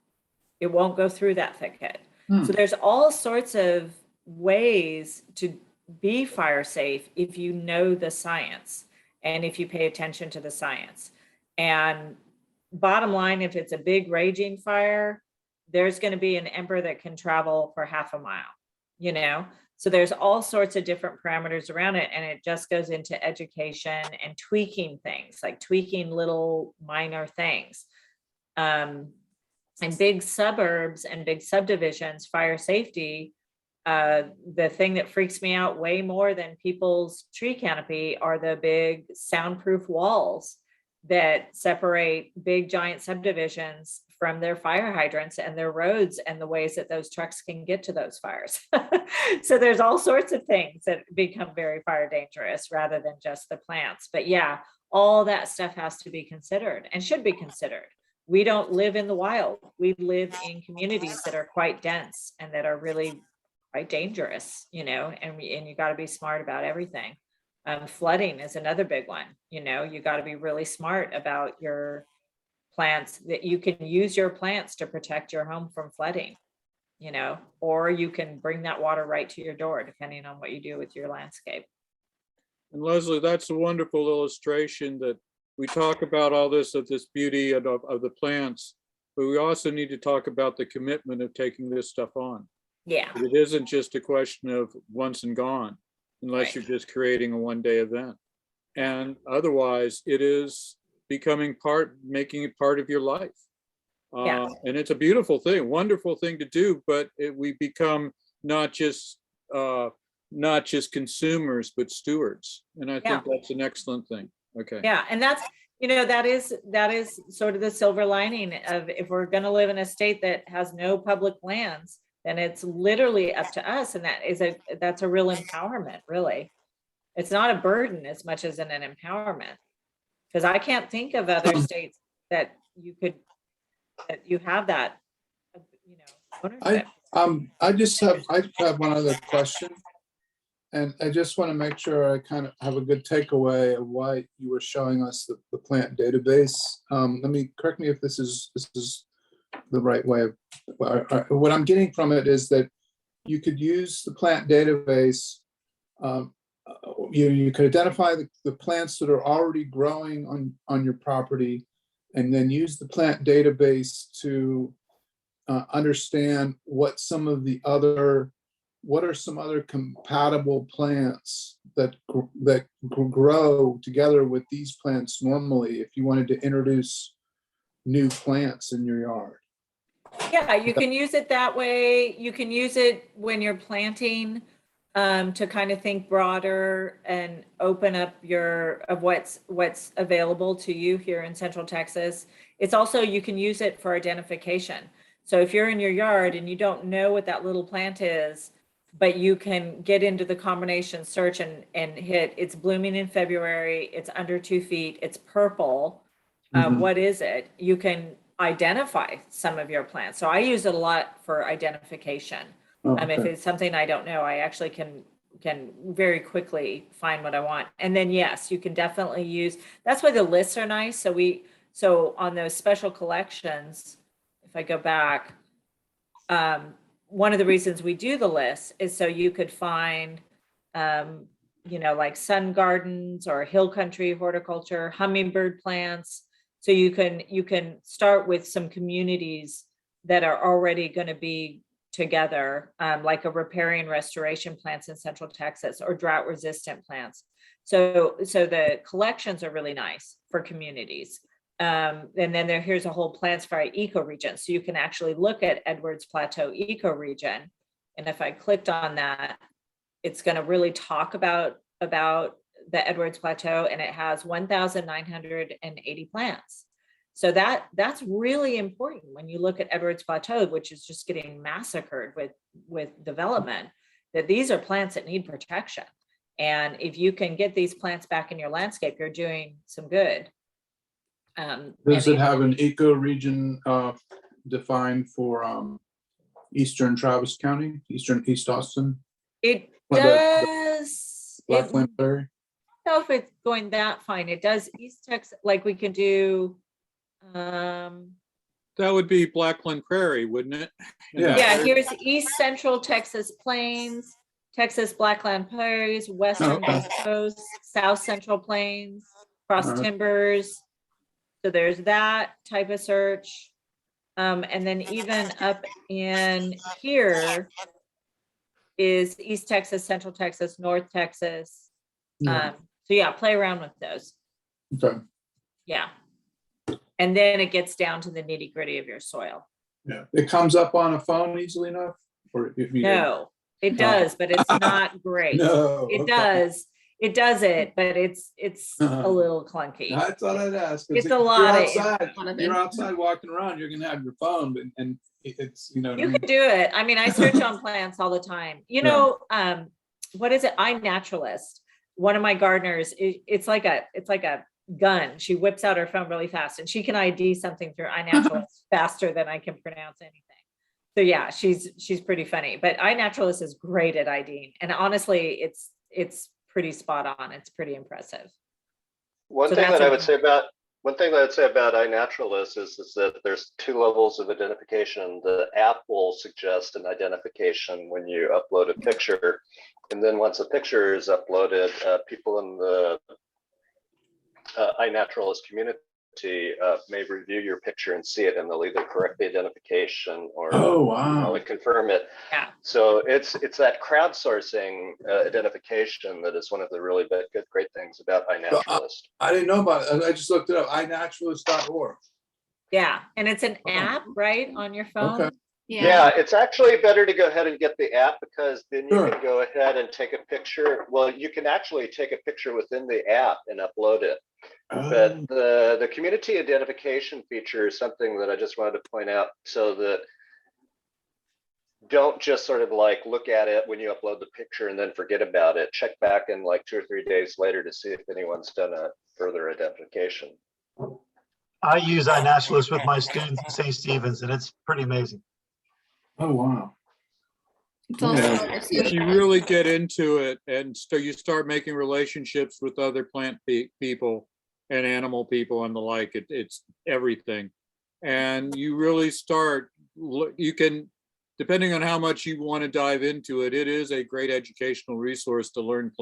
It won't go through that thicket. So there's all sorts of ways to be fire safe if you know the science and if you pay attention to the science. And bottom line, if it's a big raging fire, there's going to be an ember that can travel for half a mile, So there's all sorts of different parameters around it. And it just goes into education and tweaking things, like tweaking little minor things. In big suburbs and big subdivisions, fire safety, the thing that freaks me out way more than people's tree canopy are the big soundproof walls that separate big giant subdivisions from their fire hydrants and their roads and the ways that those trucks can get to those fires. So there's all sorts of things that become very fire dangerous rather than just the plants. But yeah, all that stuff has to be considered and should be considered. We don't live in the wild. We live in communities that are quite dense and that are really quite dangerous, and you got to be smart about everything. Flooding is another big one. You got to be really smart about your plants, that you can use your plants to protect your home from flooding, or you can bring that water right to your door, depending on what you do with your landscape. And Leslie, that's a wonderful illustration that we talk about all this beauty of the plants, but we also need to talk about the commitment of taking this stuff on. Yeah. It isn't just a question of once and gone, unless you're just creating a one-day event. And otherwise, it is making it part of your life. And it's a beautiful thing, wonderful thing to do, but we become not just consumers, but stewards. And I think that's an excellent thing. Okay. Yeah. And that's, that is sort of the silver lining of, if we're going to live in a state that has no public lands, then it's literally up to us. And that's a real empowerment, really. It's not a burden as much as an empowerment. Because I can't think of other states that you have that, ownership. I have one other question. And I just want to make sure I kind of have a good takeaway of why you were showing us the plant database. Correct me if this is the right way. What I'm getting from it is that you could use the plant database. You could identify the plants that are already growing on your property, and then use the plant database to understand what are some other compatible plants that grow together with these plants normally, if you wanted to introduce new plants in your yard. Yeah, you can use it that way. You can use it when you're planting to kind of think broader and open up what's available to you here in Central Texas. It's also, you can use it for identification. So if you're in your yard and you don't know what that little plant is, but you can get into the combination search and hit, it's blooming in February, it's under 2 feet, it's purple. Mhm. What is it? You can identify some of your plants. So I use it a lot for identification. Oh, If okay. it's something I don't know, I actually can very quickly find what I want. And then, yes, you can definitely use, that's why the lists are nice. So on those special collections, if I go back, one of the reasons we do the list is so you could find, like sun gardens or hill country horticulture, hummingbird plants. So you can start with some communities that are already going to be together, like a riparian restoration plants in Central Texas or drought resistant plants. So the collections are really nice for communities. And then here's a whole plants for ecoregion. So you can actually look at Edwards Plateau ecoregion. And if I clicked on that, it's going to really talk about the Edwards Plateau, and it has 1,980 plants. So that's really important when you look at Edwards Plateau, which is just getting massacred with development, that these are plants that need protection. And if you can get these plants back in your landscape, you're doing some good. Does it have an ecoregion defined for Eastern Travis County, East Austin? It What, does. Blackland Prairie? I don't know if it's going that fine. It does East Texas, like we can do. That would be Blackland Prairie, wouldn't it? Yeah, here's East Central Texas Plains, Texas Blackland Prairies, Western West Coast, South Central Plains, Cross Timbers. So there's that type of search. And then even up in here is East Texas, Central Texas, North Texas. So yeah, play around with those. Okay. Yeah. And then it gets down to the nitty gritty of your soil. Yeah, it comes up on a phone easily enough? Or if you No, it does, but it's not great. No. It okay. does. It does it, but it's a little clunky. I thought I'd ask. 'Cause It's if a lot you're outside walking around, you're gonna have your phone, and it's, you know what I You mean? can do it. I mean, I search on plants all the time. What is it? iNaturalist. One of my gardeners, it's like a gun. She whips out her phone really fast, and she can ID something through iNaturalist faster than I can pronounce anything. So yeah, she's pretty funny. But iNaturalist is great at IDing, and honestly, it's pretty spot on. It's pretty impressive. One thing that I would say about iNaturalist is that there's 2 levels of identification. The app will suggest an identification when you upload a picture, and then once a picture is uploaded, people in the iNaturalist community may review your picture and see it, and they'll either correct the identification or confirm it. Yeah. So it's that crowdsourcing identification that is one of the really great things about iNaturalist. I didn't know about it. I just looked it up, iNaturalist.org. Yeah, and it's an app, right, on your phone. Okay. Yeah, it's actually better to go ahead and get the app, because then you can go ahead and take a picture. Well, you can actually take a picture within the app and upload it. But the community identification feature is something that I just wanted to point out, so that don't just sort of like look at it when you upload the picture and then forget about it. Check back in like 2 or 3 days later to see if anyone's done a further identification. I use iNaturalist with my students at St. Stephen's, and it's pretty amazing. Oh, wow. It's also If you really get into it and you start making relationships with other plant people and animal people and the like, it's everything. And you really start, you can, depending on how much you want to dive into it, it is a great educational resource to learn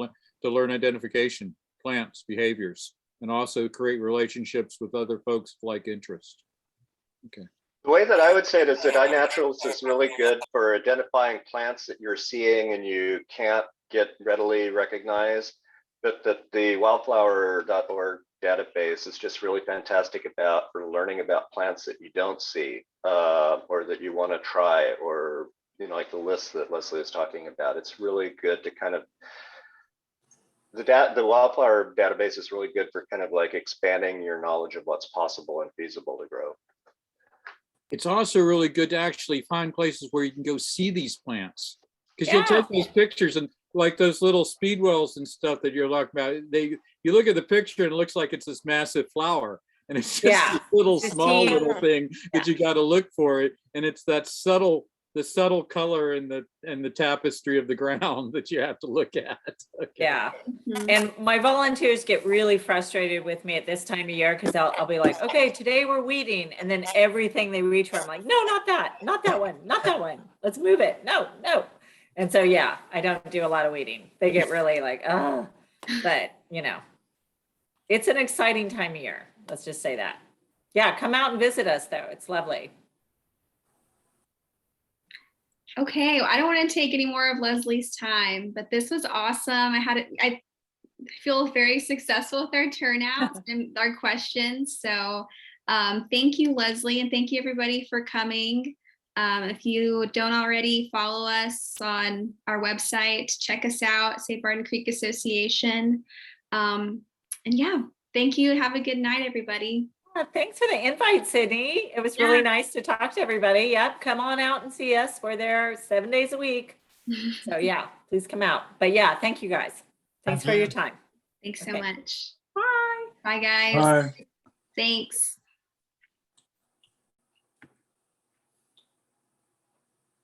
identification, plants, behaviors, and also create relationships with other folks of like interest. Okay. The way that I would say it is that iNaturalist is really good for identifying plants that you're seeing and you can't get readily recognized. That the wildflower.org database is just really fantastic for learning about plants that you don't see, or that you want to try, or, you know, like the list that Leslie is talking about. It's really good to kind of, the wildflower database is really good for kind of like expanding your knowledge of what's possible and feasible to grow. It's also really good to actually find places where you can go see these plants. Because you'll take those pictures and like those little speedwells and stuff that you're talking about, you look at the picture and it looks like it's this massive flower. And it's just this little small little thing that you got to look for it. And it's that the subtle color and the tapestry of the ground that you have to look at. Okay. Yeah. Mhm. And my volunteers get really frustrated with me at this time of year because I'll be like, okay, today we're weeding. And then everything they reach for, I'm like, no, not that one, not that one. Let's move it. No. And so, yeah, I don't do a lot of weeding. They get really like, oh, but you know, it's an exciting time of year. Let's just say that. Yeah. Come out and visit us though. It's lovely. Okay, I don't want to take any more of Leslie's time, but this was awesome. I feel very successful with our turnout and our questions. So thank you, Leslie, and thank you everybody for coming. If you don't already follow us on our website, check us out, Save Barton Creek Association. And yeah, thank you. Have a good night, everybody. Thanks for the invite, Sydney. It was really nice to talk to everybody. Yep, come on out and see us. We're there 7 days a week. So yeah, please come out. But yeah, thank you guys. Thanks for your time. Thanks so Okay. much. Bye. Bye, guys. Bye. Thanks.